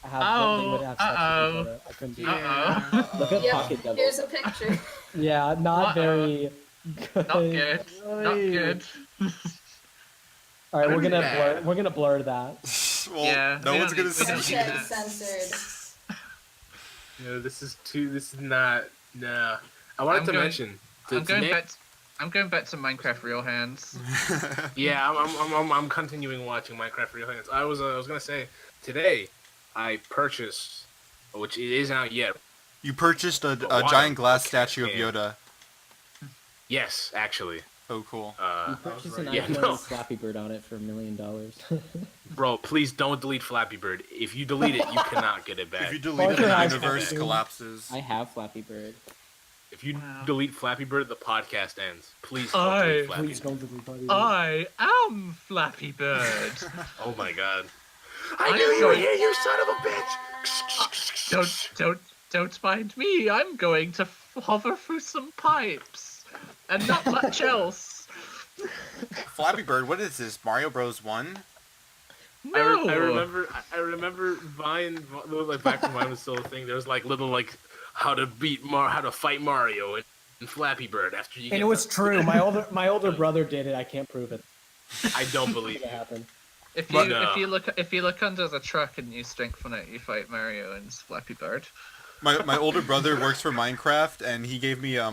would have sex with each other. I couldn't do that. Look at Pocket Dove. Here's a picture. Yeah, not very good. Not good. Not good. All right, we're gonna blur that. Well, yeah, no one's gonna see that. Censored. No, this is not. No, I wanted to mention. I'm going back to Minecraft Real Hands. Yeah, I'm continuing watching Minecraft Real Hands. I was gonna say today, I purchased, which it isn't out yet. You purchased a giant glass statue of Yoda. Yes, actually. Oh, cool. You purchased an iPhone with Flappy Bird on it for $1 million. Bro, please don't delete Flappy Bird. If you delete it, you cannot get it back. If you delete it, the universe collapses. I have Flappy Bird. If you delete Flappy Bird, the podcast ends. Please don't delete Flappy Bird. I am Flappy Bird. Oh my god. I knew you were here, you son of a bitch! Don't mind me. I'm going to hover through some pipes. And not much else. Flappy Bird, what is this? Mario Bros. 1? No. I remember Vine, like back when Vine was still a thing. There was like little like how to fight Mario and Flappy Bird after you. And it was true. My older brother did it. I can't prove it. I don't believe it happened. If you look under the truck and you strengthen it, you fight Mario and Flappy Bird. My older brother works for Minecraft, and he gave me a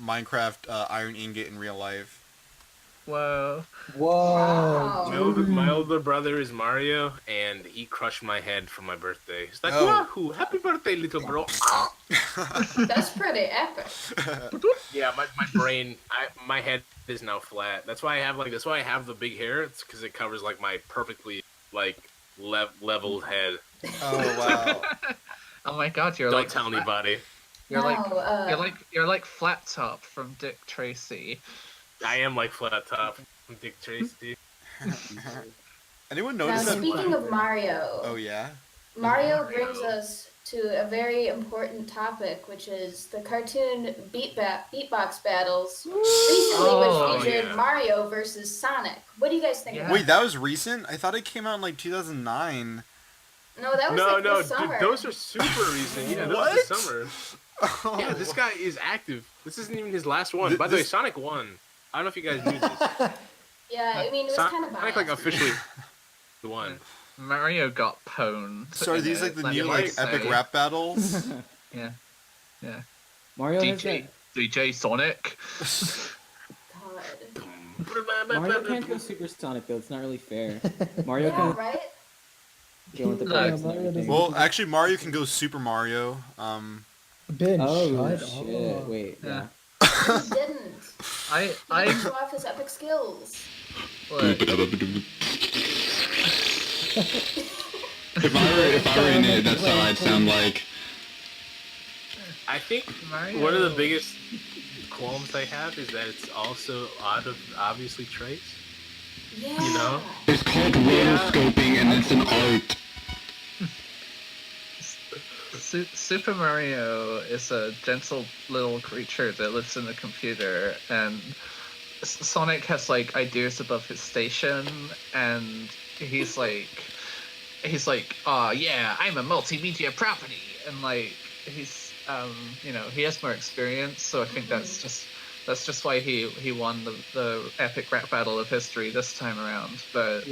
Minecraft iron ingot in real life. Whoa! Wow. My older brother is Mario, and he crushed my head for my birthday. He's like, "Wahoo! Happy birthday, little bro!" That's pretty epic. Yeah, my brain, my head is now flat. That's why I have the big hair. It's because it covers like my perfectly like leveled head. Oh wow. Oh my god, Don't tell anybody. You're like Flat Top from Dick Tracy. I am like Flat Top from Dick Tracy. Anyone notice that? Speaking of Mario. Oh yeah. Mario brings us to a very important topic, which is the cartoon beatbox battles recently, which featured Mario versus Sonic. What do you guys think about Wait, that was recent? I thought it came out in like 2009. No, that was this summer. Those are super recent. Yeah, that was this summer. Oh. Yeah, this guy is active. This isn't even his last one. By the way, Sonic won. I don't know if you guys knew this. Yeah, I mean, it was kind of biased. Sonic like officially won. Mario got pwned. So are these like the new like epic rap battles? Yeah. Mario DJ Sonic. God. Mario can't go supersonic though. It's not really fair. Mario can. Right? Well, actually, Mario can go Super Mario. Ben, shit! Wait, He didn't. I show off his epic skills. If I were in it, that's how I'd sound like. I think one of the biggest qualms I have is that it's also obviously Trace. Yeah. You know? It's called rotoscoping, and it's an art. Super Mario is a gentle little creature that lives in a computer, and Sonic has like ideas above his station, and he's like, oh yeah, I'm a multimedia property, and like he's he has more experience, so I think that's just why he won the epic rap battle of history this time around, but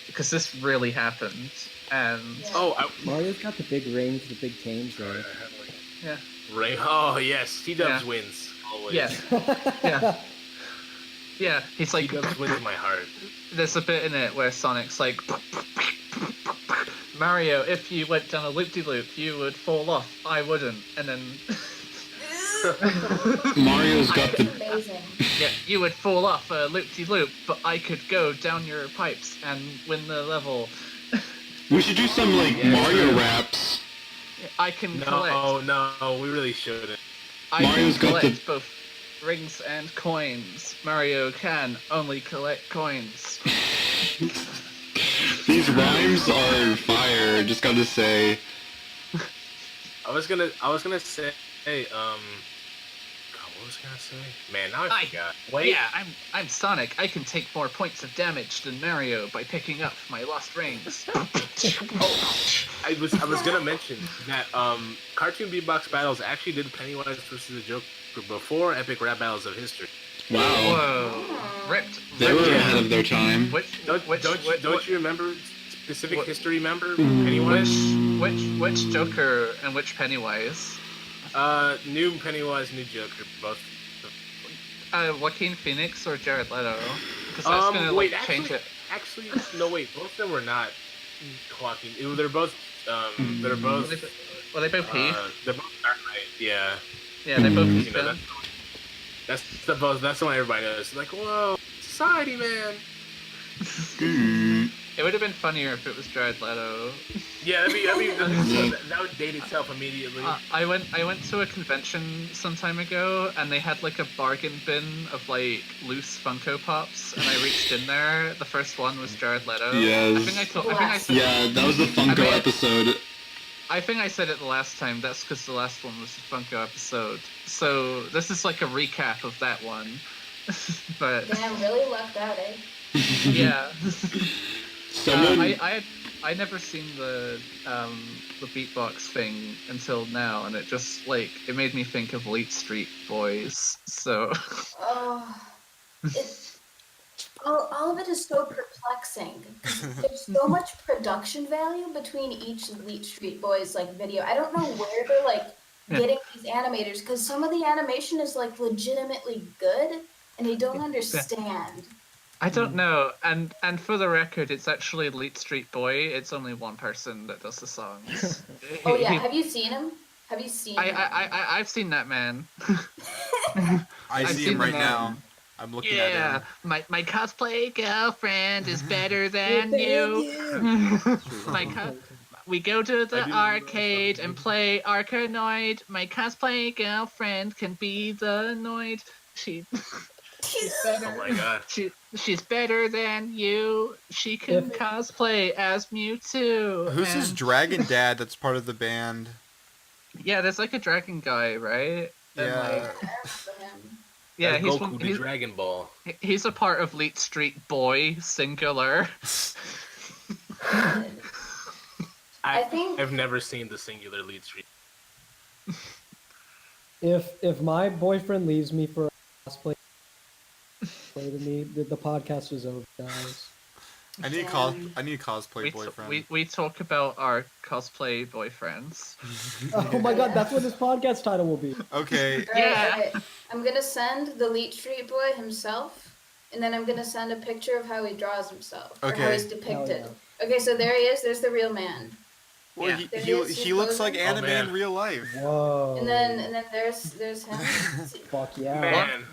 because this really happened. And Mario's got the big range, the big change there. Yeah. Right. Oh yes, T-Dubs wins always. Yeah. Yeah, he's like T-Dubs wins my heart. There's a bit in it where Sonic's like, Mario, if you went down a loop-de-loop, you would fall off. I wouldn't. And then Mario's got the amazing. Yeah, you would fall off a loop-de-loop, but I could go down your pipes and win the level. We should do some like Mario raps. I can collect. No, we really shouldn't. Mario's got the both rings and coins. Mario can only collect coins. These rhymes are fire. Just gotta say. I was gonna say, what was I gonna say? Man, now I forgot. Wait. Yeah, I'm Sonic. I can take more points of damage than Mario by picking up my lost rings. I was gonna mention that Cartoon Beatbox Battles actually did Pennywise versus the Joker before Epic Rap Battles of History. Wow. Whoa. Ripped. They were ahead of their time. Don't you remember specific history member Pennywise? Which Joker and which Pennywise? New Pennywise, new Joker, both. Joaquin Phoenix or Jared Leto? Because that's gonna change it. Actually, no, wait. Both of them were not Joaquin. They're both. They're both. Were they both Heath? They're both Dark Knight. Yeah. Yeah, they both Heath. That's the one everybody knows. Like, whoa, society, man. It would have been funnier if it was Jared Leto. Yeah, that would date itself immediately. I went to a convention some time ago, and they had like a bargain bin of like loose Funko Pops, and I reached in there. The first one was Jared Leto. Yes. I think I said that was the Funko episode. I think I said it the last time. That's because the last one was the Funko episode. So this is like a recap of that one. But damn, really lucked out, eh? Yeah. I never seen the beatbox thing until now, and it just like it made me think of Leet Street Boys. So. All of it is so perplexing. There's so much production value between each Leet Street Boys like video. I don't know where they're like getting these animators, because some of the animation is like legitimately good, and I don't understand. I don't know, and for the record, it's actually Leet Street Boy. It's only one person that does the songs. Have you seen him? Have you seen him? I've seen that man. I see him right now. I'm looking at him. My cosplay girlfriend is better than you. We go to the arcade and play Arkanoid. My cosplay girlfriend can be the Noid. She's better. Oh my god. She's better than you. She can cosplay as Mewtwo. Who's his dragon dad that's part of the band? Yeah, there's like a dragon guy, right? Yeah. Yeah, he's Dragon Ball. He's a part of Leet Street Boy, singular. I've never seen the singular Leet Street. If my boyfriend leaves me for a cosplay to me, the podcast is over, guys. I need a cosplay boyfriend. We talk about our cosplay boyfriends. Oh my god, that's what this podcast title will be. Okay. Right. I'm gonna send the Leet Street Boy himself, and then I'm gonna send a picture of how he draws himself, or how he's depicted. Okay, so there he is. There's the real man. Well, he looks like anime in real life. Whoa. And then there's him. Fuck yeah. Man.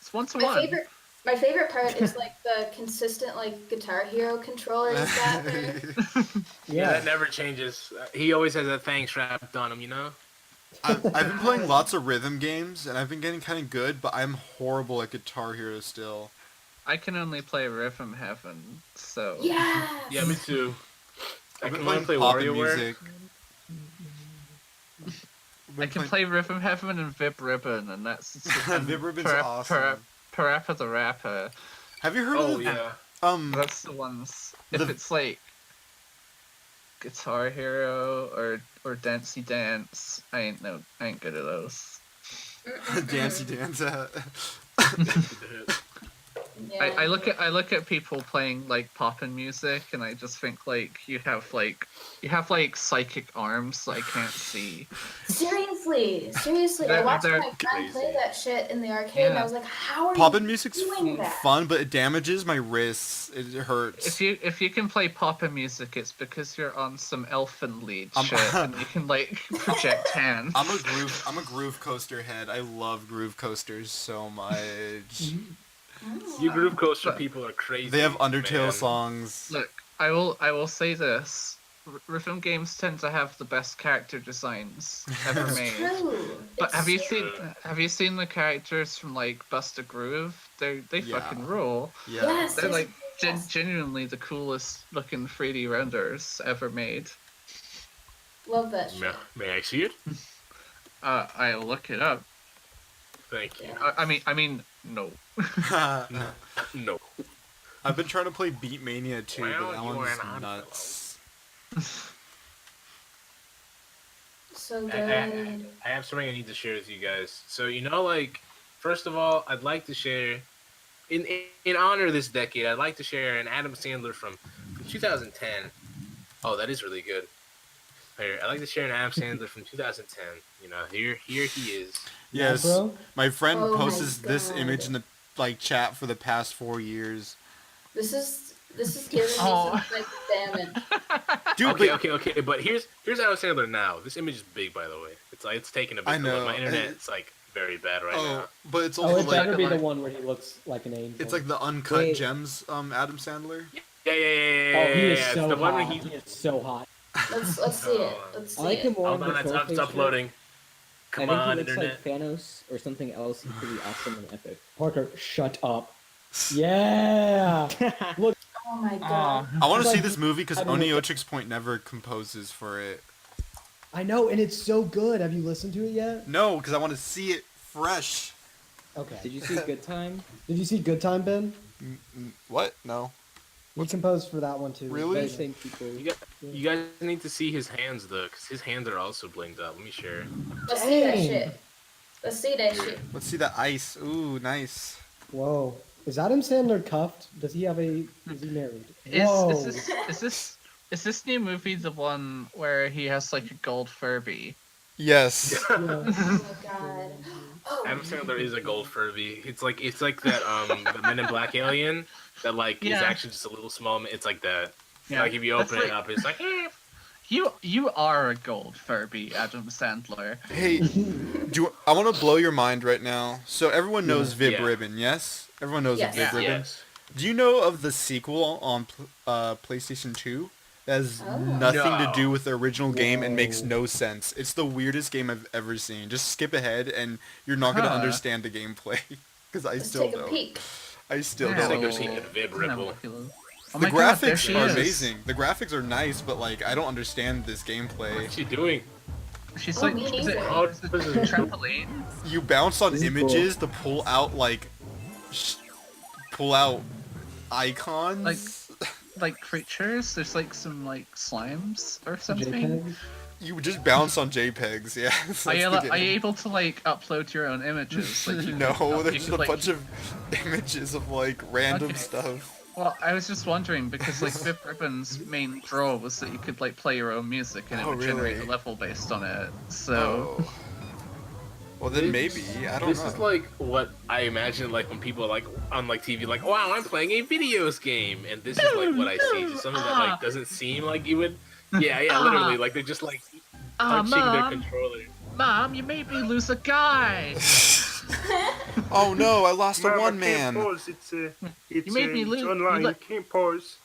It's one to one. My favorite part is like the consistent like Guitar Hero controller he's got there. Yeah, that never changes. He always has that thing strapped on him, you know? I've been playing lots of rhythm games, and I've been getting kind of good, but I'm horrible at Guitar Hero still. I can only play Rhythm Heaven, so... Yes! Yeah, me too. I've been playing pop music. I can play Rhythm Heaven and Vib Ribbon, and that's Vib Ribbon's awesome. Parappa the Rapper. Have you heard of yeah. That's the ones. If it's like Guitar Hero or Dancey Dance, I ain't good at those. Dancey Dance. Yeah. I look at people playing like poppin' music, and I just think like you have like psychic arms that I can't see. Seriously, I watched my friend play that shit in the arcade, and I was like, "How are poppin' you music's doing that?" fun, but it damages my wrists. It hurts. If you can play poppin' music, it's because you're on some elfin lead shit, and you can like project hands. I'm a groove coaster head. I love groove coasters so much. You groove coaster people are crazy. They have Undertale man. songs. Look, I will say this: rhythm games tend to have the best character designs ever made. True. But have you seen the characters from like Busta Groove? They fucking rule. Yeah. Yes, They're like genuinely the coolest looking 3D renders ever made. Love that shit. May I see it? I'll look it up. Thank you. I mean, no. No. I've been trying to play Beat Mania too, Well, but that you one's are an nuts. So good. I have something I need to share with you guys. So like, first of all, I'd like to share, in honor of this decade, I'd like to share an Adam Sandler from 2010. Oh, that is really good. Here, I'd like to share an Adam Sandler from 2010. Here he is. Yes, bro? my friend Oh my posts this God. image in the chat for the past 4 years. This is giving me some like damage. Dude, Okay. But here's Adam Sandler now. This image is big, by the way. It's taking a big. I know. My internet's like very bad right now. But it's Oh, also it better like be the one where he looks like an angel. it's like the uncut Wait. gems. Adam Sandler. Yeah. Oh, he is It's so the one where hot. He is so hot. Let's see it. Let's see I like him it. more Hold on on, the it's uploading. I Come think on, he looks internet. like Thanos or something else pretty awesome and epic. Parker, shut up. Yeah. Look, Oh my god. I want to Like, see this movie because I mean, Oniochix Point never composes for it. I know, and it's so good. Have you listened to it yet? No, because I want to see it fresh. Okay. Did you see Good Time? Did you see Good Time, Ben? What? No. He composed for that one too. Really? The same people. You guys need to see his hands though, because his hands are also blinged up. Let me share. Let's see that Dang. shit. Let's see that shit. Let's see the ice. Ooh, nice. Whoa. Is Adam Sandler cuffed? Is he married? Whoa. Is this new movie the one where he has like a gold Furby? Yes. Oh my god. Oh, Adam Sandler is a gold Furby. It's like that the Men in Black alien that like is actually just a little small. It's like that. Yeah. Like if you open it up, it's like. You are a gold Furby, Adam Sandler. Hey, I want to blow your mind right now. So everyone knows Vib Yeah. Ribbon, yes? Everyone knows Yes. Vib Ribbon. Yes. Do you know of the sequel on PlayStation 2? That has nothing to do with the original game and makes no sense. It's the weirdest game I've ever seen. Just skip ahead and you're not going to understand the gameplay. Because I let's still take a don't. peek. I still Yeah. don't. Take a peek at Vib Ripple. Oh The my God, there graphics she are is. amazing. The graphics are nice, but like I don't understand this gameplay. What's she doing? She's Oh, like, me is neither. it a trampoline? You bounce on This is images to pull out icons. Like creatures? There's like some like slimes or something. JPEG? You just bounce on JPEGs, yeah. Are you able to like upload your own images? Like, No, there's could, a like- bunch of images of like random Okay. stuff. Well, I was just wondering because like Vib Ribbon's main draw was that you could like play your own music and it Oh, would generate really? a level based on it. So Oh. Well then maybe, I don't This know. is like what I imagine like when people are like on like TV like, wow, I'm playing a videos game, and this is like what I see. Just something that like doesn't seem like you would. Yeah, literally, like they're just like touching their Mom, controller. Mom, you made me lose a guy. Oh no, I lost a one man. It's You made me lose. You can't pause.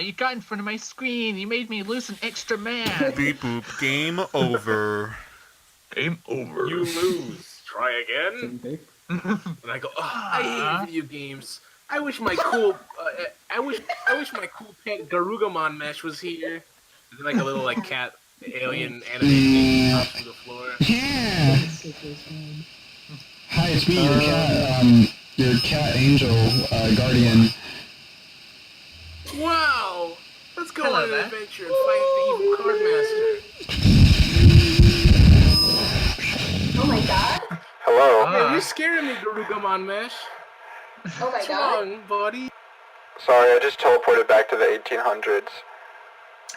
you got in front of my screen. You made me lose an extra man. Beep boop, game over. Game over. You lose. Try again. Same thing. And I go, oh, I hate video games. I wish my cool, I wish my cool pet Garugamon mesh was here. And then, like a little like cat The alien animation drops to the floor. Yeah. Hi, it's me, your cat angel guardian. Wow! Let's go Hello on an there. adventure and fight the evil card master. Oh my god. Hello. Yeah, you're scaring me, Garugamon Mesh. Oh my What's god. wrong, buddy? Sorry, I just teleported back to the 1800s.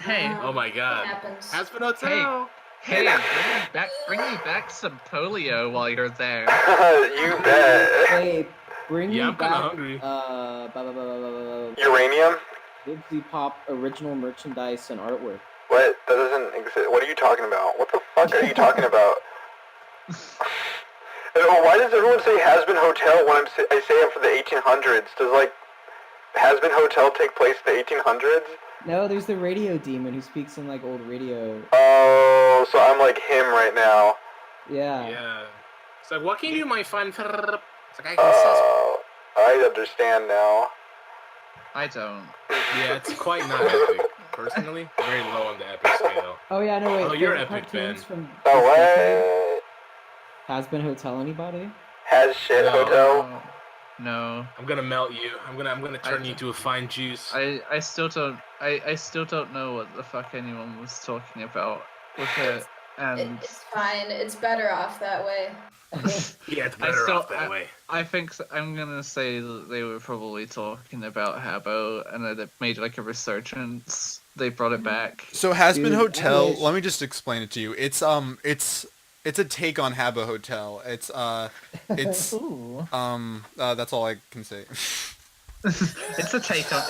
Hey. Oh my god. What happens? Aspen Hotel. Hey, bring me back some polio while you're there. You bet. Hey, bring Yeah, me I'm kinda back. hungry. Uranium? Dipsy Pop original merchandise and artwork. What? That doesn't exist. What are you talking about? What the fuck are you talking about? Why does everyone say Has-Been Hotel when I say I'm from the 1800s? Does, like, Has-Been Hotel take place in the 1800s? No, there's the radio demon who speaks in like old radio. Oh, so I'm like him right now. Yeah. Yeah. It's like, what can you do, my fun? It's like, I can suss. I understand now. I don't. Yeah, it's quite not epic. Personally, very low on the epic scale. Oh yeah, no wait. Oh, you're favorite epic, Ben. cartoons from Oh, this decade? what? Has-Been Hotel, anybody? Has shit No. hotel? No. I'm gonna melt you. I'm gonna turn you to a fine juice. I still don't know what the fuck anyone was talking about with it, and It's fine. It's better off that way. Yeah, it's better off that way. I think I'm gonna say that they were probably talking about Habbo, and that it made like a resurgence. They brought it back. So Has-Been Dude, Hotel, I wish- let me just explain it to you. It's a take on Habbo Hotel. It's Ooh. that's all I can say. It's a take on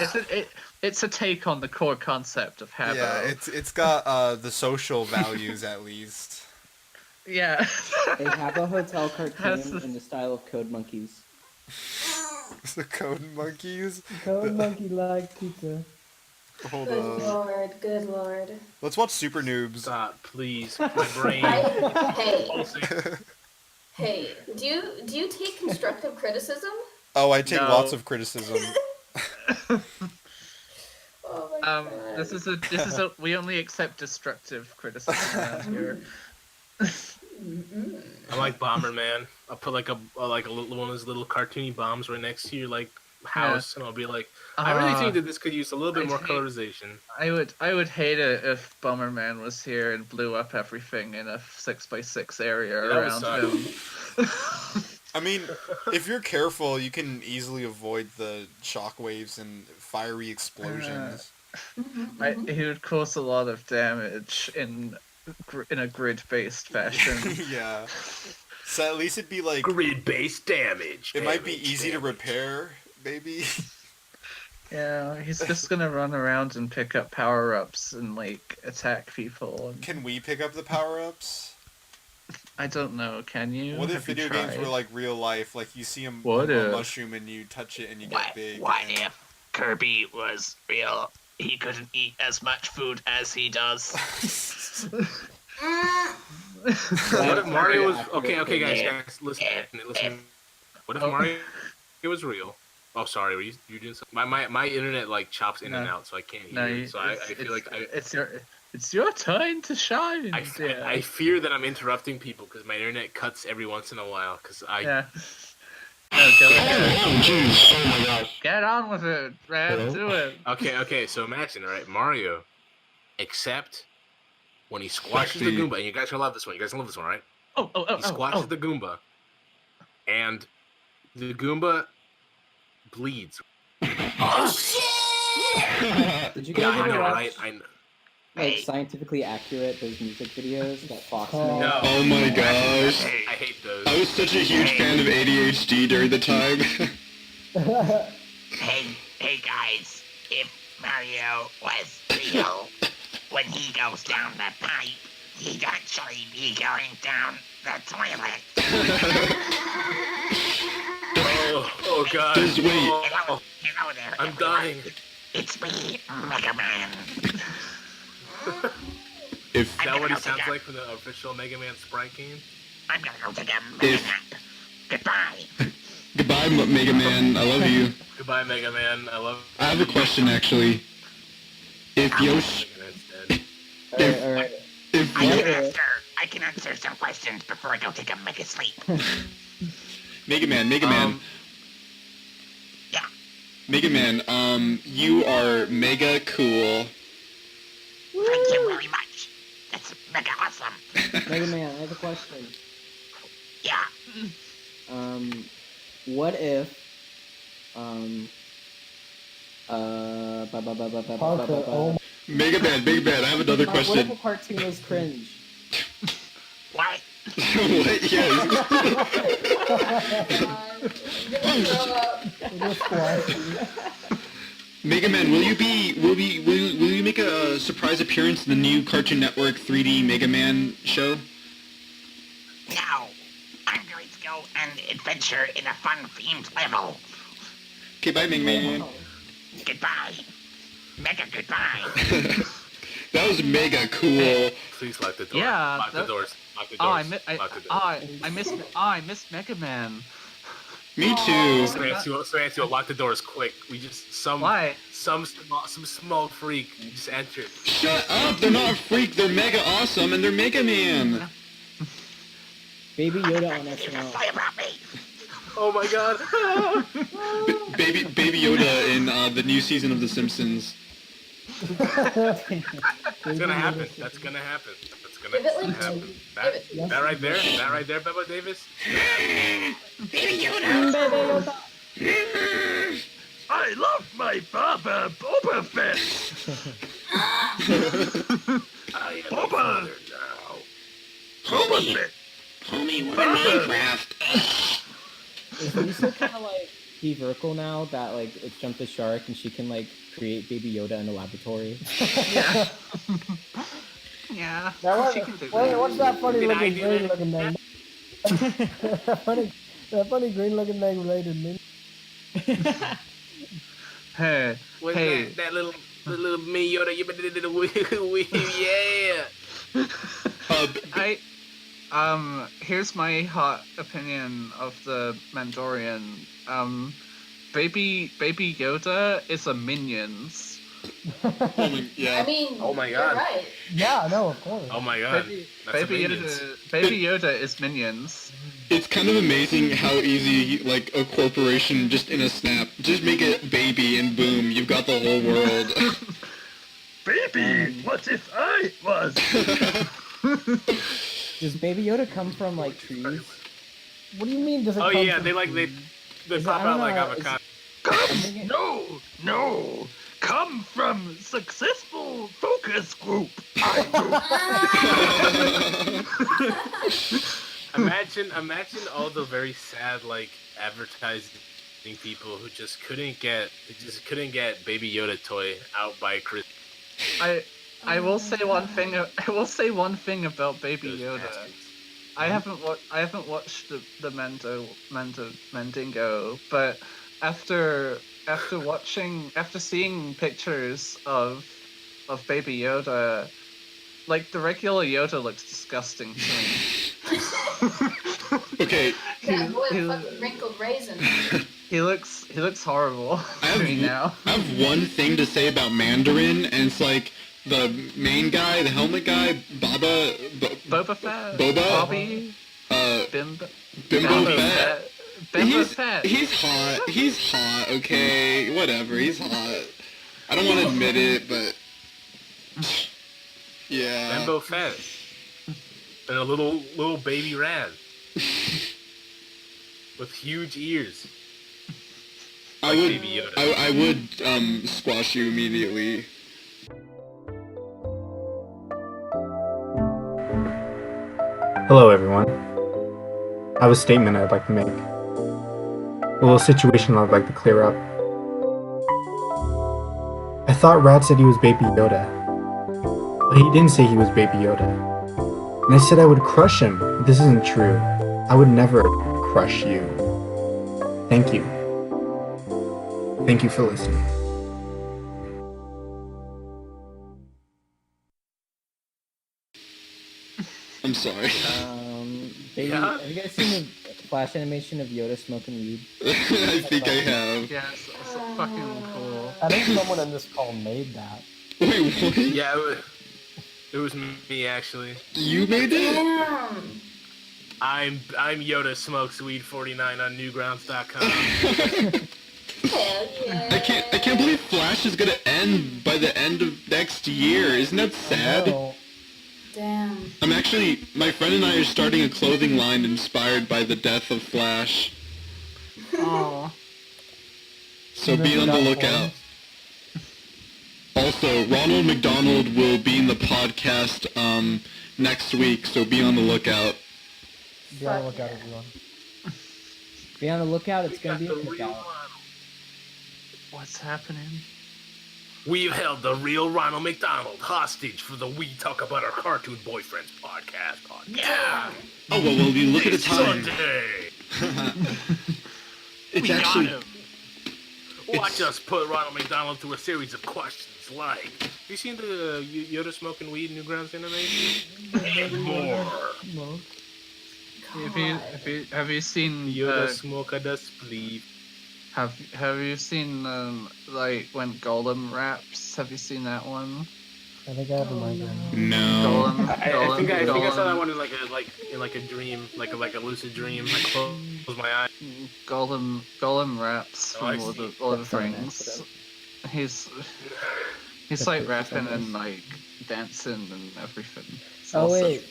it's a take on the core concept of Habbo. Yeah, it's got the social values at least. Yeah. They have a hotel cartoon Has- in the style of Code Monkeys. The Code Monkeys. Code Monkey like pizza. Hold Good on. lord, good lord. Let's watch Super Noobs. Stop, please. My brain. Hey, do you take constructive criticism? Oh, I take No. lots of criticism. Oh my god. This is a we only accept destructive criticism around here. I'm like Bomberman. I'll put like a little, one of those little cartoony bombs right next to your like house, and I'll be like, I really think that this could use a little bit more colorization. I would hate it if Bomberman was here and blew up everything in a 6x6 area That would around suck. him. I mean, if you're careful, you can easily avoid the shockwaves and fiery explosions. He would cause a lot of damage in a grid-based fashion. Yeah. So at least it'd be like grid-based damage. It might be easy to repair, maybe. Yeah, he's just gonna run around and pick up power-ups and like attack people. Can we pick up the power-ups? I don't know. Can you? What if Have you video games tried? were like real life? Like you see a What if? mushroom and you touch it and you get big. What if Kirby was real? He couldn't eat as much food as he does. What if Mario was okay, guys, listen. What if Mario was real? Oh, sorry, were you doing something? My internet like chops in and out, so I can't hear. You. So I feel like it's your time to shine. I fear that I'm interrupting people because my internet cuts every once in a while. Because I. Yeah. No, oh my gosh. Get on with it, man. Do it. Okay. So imagine, all right, Mario, except when he squashes the Goomba, and you guys gonna love this one. You guys gonna love this one, right? He squashes the Goomba, and the Goomba bleeds. Oh shit! Did you guys ever watch I know. like scientifically accurate those music videos that Fox made? No. Oh my gosh. I hate those. I was such a huge fan of ADHD during the time. Hey guys, if Mario was real, when he goes down the pipe, he'd actually be going down the toilet. Oh god. Just wait. Hello there. I'm dying. It's me, Mega Man. Is that what he sounds like from the official Mega Man Sprite game? I'm gonna go take a mega nap. Goodbye. Goodbye, Mega Man. I love you. Goodbye, Mega Man. I love. I have a question, actually. If Yoshi... Alright. I can answer some questions before I go take a mega sleep. Mega Man. Yeah. Mega Man, you are mega cool. Thank you very much. That's mega awesome. Mega Man, I have a question. Yeah. What if Parker, oh Mega Man, I have another What if question. a cartoon was cringe? What? What? Yes. Mega Man, will you make a surprise appearance in the new Cartoon Network 3D Mega Man show? No. I'm going to go and adventure in a fun-themed level. Okay, bye, Mega Man. Goodbye. Mega goodbye. That was mega cool. Please lock the door. Yeah, Lock the doors. Lock the Oh, doors. Lock the doors. I missed Mega Man. Me too. Samanthuel, lock the doors quick. We just Why? Some small freak just entered. Shut up! They're not a freak. They're mega awesome, and they're Mega Man. Baby Yoda on SNL. Oh my god. Baby Yoda in the new season of The Simpsons. That's gonna happen. That's gonna happen. Give it like happen. two. That right there, Bubba Davis. Baby Yoda. I love my Baba Boba Fett. I am Boba. a father now. Boba Fett. Homie, what Minecraft. Is Lisa kind of like Steve Urkel now that like it's jumped the shark and she can like create Baby Yoda in a laboratory? Yeah. Yeah. Now, She can do that. what's that funny Did I looking do green that? looking thing? that funny green looking thing related to me. Hey. What's Hey. that little me Yoda? You better do the yeah. Here's my hot opinion of the Mandalorian. Baby Yoda is a Minions. Yeah. I mean, Oh my you're god. right. Yeah, no, of course. Oh my god. That's Baby Minions. Yoda is Minions. It's kind of amazing how easy, like, a corporation, just in a snap, just make it baby and boom, you've got the whole world. Baby, what if I was? Does Baby Yoda come from like trees? What do you mean? Does it? Oh come yeah, from they pop out like avocado. No. Come from successful focus group. Imagine all the very sad like advertising people who just couldn't get Baby Yoda toy out by Chris. I will say one thing. I will say one thing about Baby Those Yoda. bastards. I haven't watched the Mandingo, but after seeing pictures of Baby Yoda, like the regular Yoda looks disgusting to me. Okay. That boy, fucking wrinkled raisin. He looks horrible to me now. I have one thing to say about Mandarin, and it's like the main guy, the helmet guy, Boba Fett, Boba, Bobby, Bimbo Bimbo Fett. Bimbo Fett. He's hot. He's hot. Okay, whatever. He's hot. I don't want to admit it, but yeah. Bimbo Fett. And a little baby rat. With huge ears. I Like would. Baby Yoda. I would squash you immediately. Hello, everyone. I have a statement I'd like to make. A little situation I'd like to clear up. I thought Rad said he was Baby Yoda, but he didn't say he was Baby Yoda. And I said I would crush him. This isn't true. I would never crush you. Thank you. Thank you for listening. I'm sorry. Baby, Yeah? have you guys seen the flash animation of Yoda smoking weed? I think I have. Yeah, it's fucking cool. I think someone in this call made that. Wait, what? Yeah. It was me actually. You made it? Damn. I'm Yoda Smokes Weed 49 on Newgrounds.com. Hell yeah. I can't believe Flash is gonna end by the end of next year. Isn't that sad? No. Damn. My friend and I are starting a clothing line inspired by the death of Flash. Oh. So be on the lookout. Also, Ronald McDonald will be in the podcast next week, so be on the lookout. Be on the lookout, everyone. Be on the lookout. It's gonna be a cookout. What's happening? We've held the real Ronald McDonald hostage for the We Talk About Our Cartoon Boyfriends podcast. Yeah. Oh, well, you look at the This time. Sunday. It's We got actually... him. Watch us put Ronald McDonald through a series of questions like, you seen the Yoda smoking weed Newgrounds animation? And more. Have you seen Yoda smoke a spleef? Have you seen like when Golem raps? Have you seen that one? I think I have a migraine. No. I think I saw that one in like a dream, like a lucid dream. I close my eyes. Golem raps from Lord of the Rings. He's like rapping and like dancing and everything. It's Oh awesome. wait.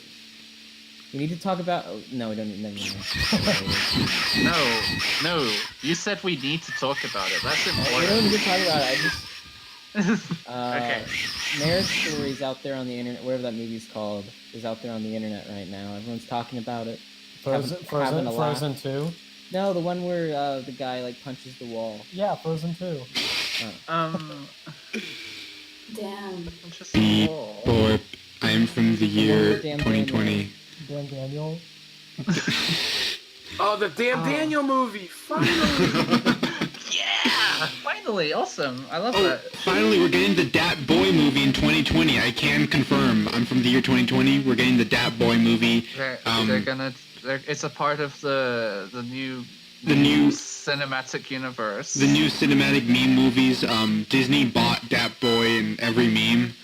We need to talk about. Oh, no, we don't need. No. You said we need to talk about it. That's We important. don't need to talk about it. I just. Okay. Marriage Story's out there on the internet. Whatever that movie's called is out there on the internet right now. Everyone's talking about it. Having a laugh. Frozen 2? No, the one where the guy like punches the wall. Yeah, Frozen 2. Damn. Beep, borp. I am from the year Damn 2020. Dan Daniel. Oh, the damn Daniel movie! Finally! Yeah! Finally, awesome. I love that. Finally, we're getting the Dat Boy movie in 2020. I can confirm. I'm from the year 2020. We're getting the Dat Boy movie. It's a part of the new cinematic universe. The new cinematic meme movies. Disney bought Dat Boy and every meme.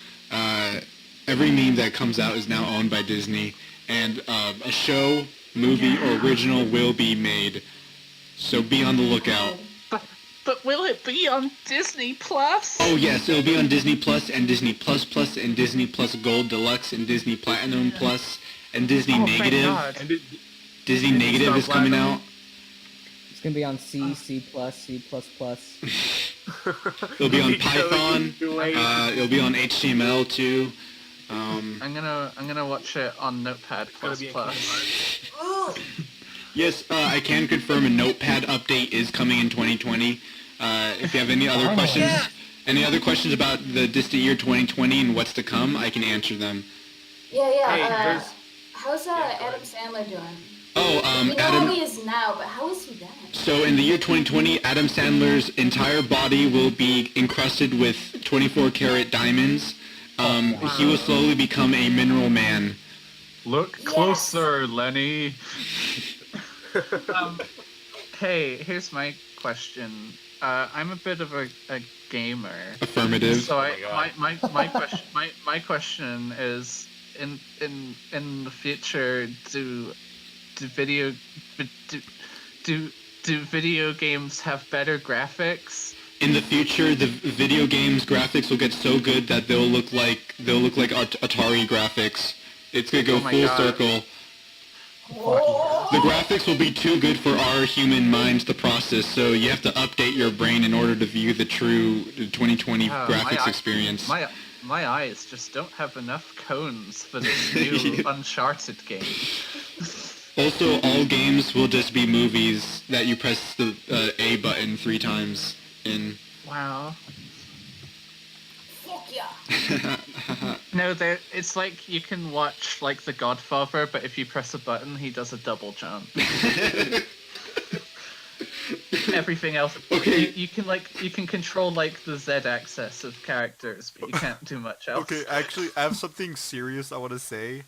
Every meme that comes out is now owned by Disney. And a show, movie, or original will be made. So be on the lookout. But will it be on Disney Plus? Oh yes, it'll be on Disney Plus and Disney Plus Plus and Disney Plus Gold Deluxe and Disney Platinum Plus and Disney Negative. Disney Negative is coming out. It's gonna be on C, C++, C++. It'll be on Python. It'll be on HTML too. I'm gonna watch it on Notepad++. Yes, I can confirm a Notepad update is coming in 2020. If you have any other questions about the distant year 2020 and what's to come, I can answer them. Yeah. How's Adam Sandler doing? Oh, we know Adam. how he is now, but how is he then? So in the year 2020, Adam Sandler's entire body will be encrusted with 24-karat diamonds. He will slowly become a mineral man. Look closer, Lenny. Hey, here's my question. I'm a bit of a gamer. Affirmative. So my question is, in the future, do video games have better graphics? In the future, the video games graphics will get so good that they'll look like Atari graphics. It's gonna go full circle. The graphics will be too good for our human minds to process, so you have to update your brain in order to view the true 2020 graphics experience. My eyes just don't have enough cones for this new Uncharted game. Also, all games will just be movies that you press the A button 3 times in. Wow. Fuck yeah. No, it's like you can watch like The Godfather, but if you press a button, he does a double jump. Everything else, you can control like the Z-axis of characters, but you can't do much else. Okay, actually, I have something serious I want to say.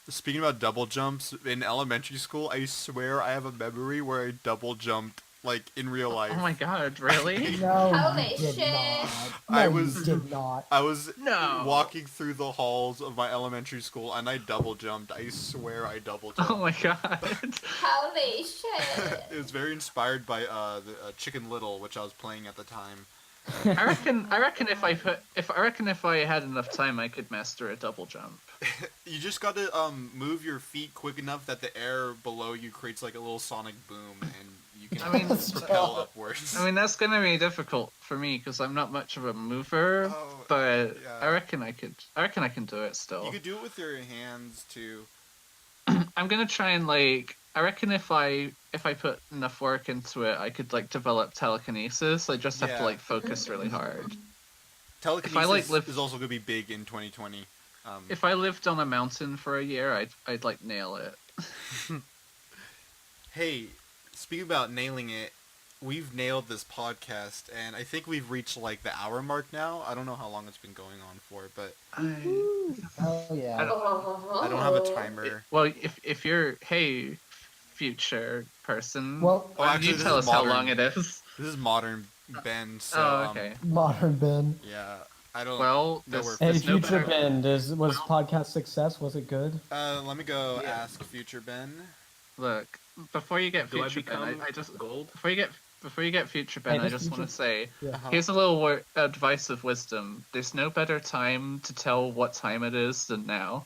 Speaking about double jumps, in elementary school, I swear I have a memory where I double jumped like in real life. Oh my god, really? No, Holy you did shit. not. I No, was- you did not. I was No. walking through the halls of my elementary school and I double jumped. I swear I double jumped. Oh my god. Holy shit. It was very inspired by the Chicken Little, which I was playing at the time. I reckon if I had enough time, I could master a double jump. You just got to move your feet quick enough that the air below you creates like a little sonic boom, and you can propel upwards. I mean, that's gonna be difficult for me because I'm not much of a mover, but yeah. I reckon I can do it still. You could do it with your hands too. I'm gonna try and I reckon if I put enough work into it, I could develop telekinesis. I just have to focus really hard. Telekinesis is also gonna be big in 2020. If I lived on a mountain for a year, I'd nail it. Hey, speaking about nailing it, we've nailed this podcast, and I think we've reached the hour mark now. I don't know how long it's been going on for, but Oh yeah. I don't have a timer. Well, if you're future person, Well, actually, you this tell is us how modern. long it is. This is modern Ben. So, okay. Modern Ben. Yeah, I don't. Well, know where. Hey, There's no future better- Ben, was podcast success? Was it good? Let me go ask future Ben. Look, before you get Do I future Ben, become I just gold? before you get future Ben, Hey, I does just want to future- say, Yeah. here's a little advice of wisdom. There's no better time to tell what time it is than now.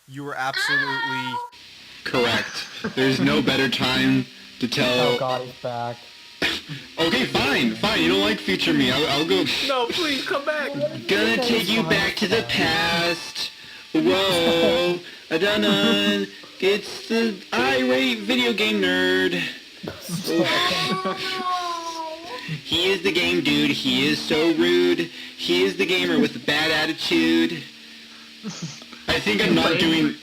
You were absolutely correct. There's no better time to tell. Oh God, he's back. Okay, fine. You don't like future me. I'll go. No, please come back. Gonna take you back to the past. Whoa, dun. It's the irate video game nerd. He is the game dude. He is so rude. He is the gamer with the bad attitude. I think I'm not doing.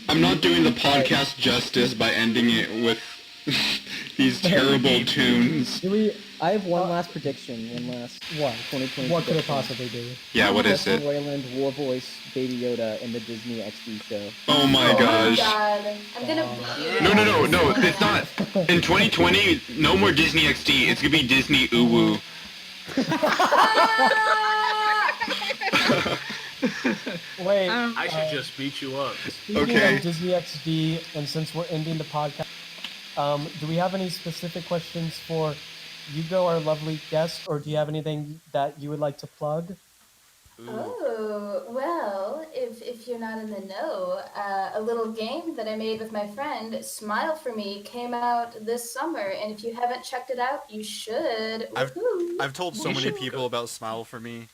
I'm not doing the podcast justice by ending it with these terrible tunes. I have one last prediction. What? 2020. What could it possibly be? Yeah, what is it? Royland will voice Baby Yoda in the Disney XD show. Oh my Oh gosh. god. I'm gonna No, it's not. In 2020, no more Disney XD. It's gonna be Disney Uwu. Wait. I should just beat you up. Speaking of Disney XD, and since we're ending the podcast, do we have any specific questions for Yugo, our lovely guest, or do you have anything that you would like to plug? Oh, well, if you're not in the know, a little game that I made with my friend, Smile For Me, came out this summer, and if you haven't checked it out, you should. Woohoo. I've told so many people about Smile For Me.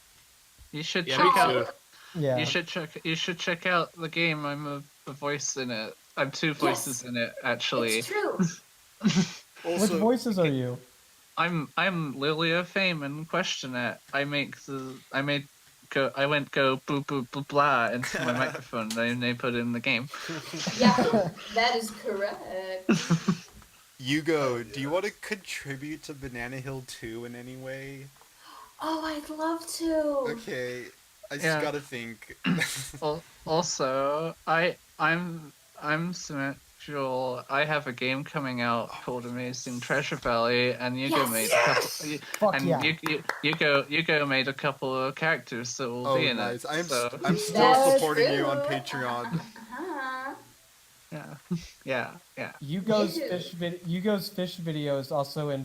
You should Yeah, check me out. too. Yeah. You should check out the game. I'm a voice in it. I'm two voices in it actually. It's true. Which voices are you? I'm Lily of Fame and Question It. I went go boo boo blah blah into my microphone and they put it in the game. Yeah, that is correct. Yugo, do you want to contribute to Banana Hill 2 in any way? Oh, I'd love to. Okay, I just Yeah. gotta think. Also, I'm Samanthuel. I have a game coming out called Amazing Treasure Valley, and Yugo made a couple. Fuck And yeah. Yugo made a couple of characters that will Oh, be in nice. it. I'm so, still That's supporting you on true. Patreon. Uh-huh. yeah. Yugo's fish video is also in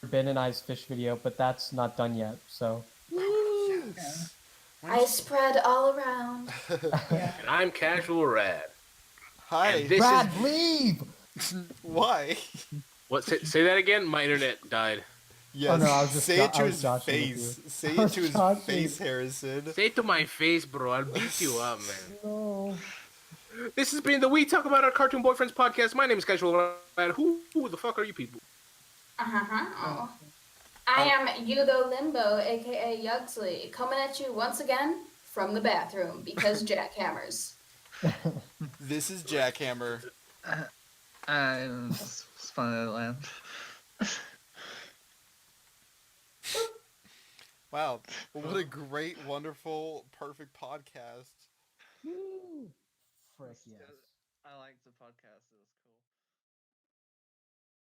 Ben and I's fish video, but that's not done yet. So Yes. I spread all around. And I'm Casual Rad. Hi. And this Brad, is leave. Why? what? Say that again. My internet died. Yes. no, I was just say jo- it I to was his joshing with face. you. Say I it was to his joshing. face, Harrison. Say it to my face, bro. I'll beat you up, man. No. This has been the We Talk About Our Cartoon Boyfriends podcast. My name is Casual Rad. Who the fuck are you people? Uh-huh. I am Yugolimbo, aka Yugsley, coming at you once again from the bathroom because jackhammers. This is Jackhammer. Spinland. Wow. What a great, wonderful, perfect podcast. Frick yes. I like the podcast. It was cool.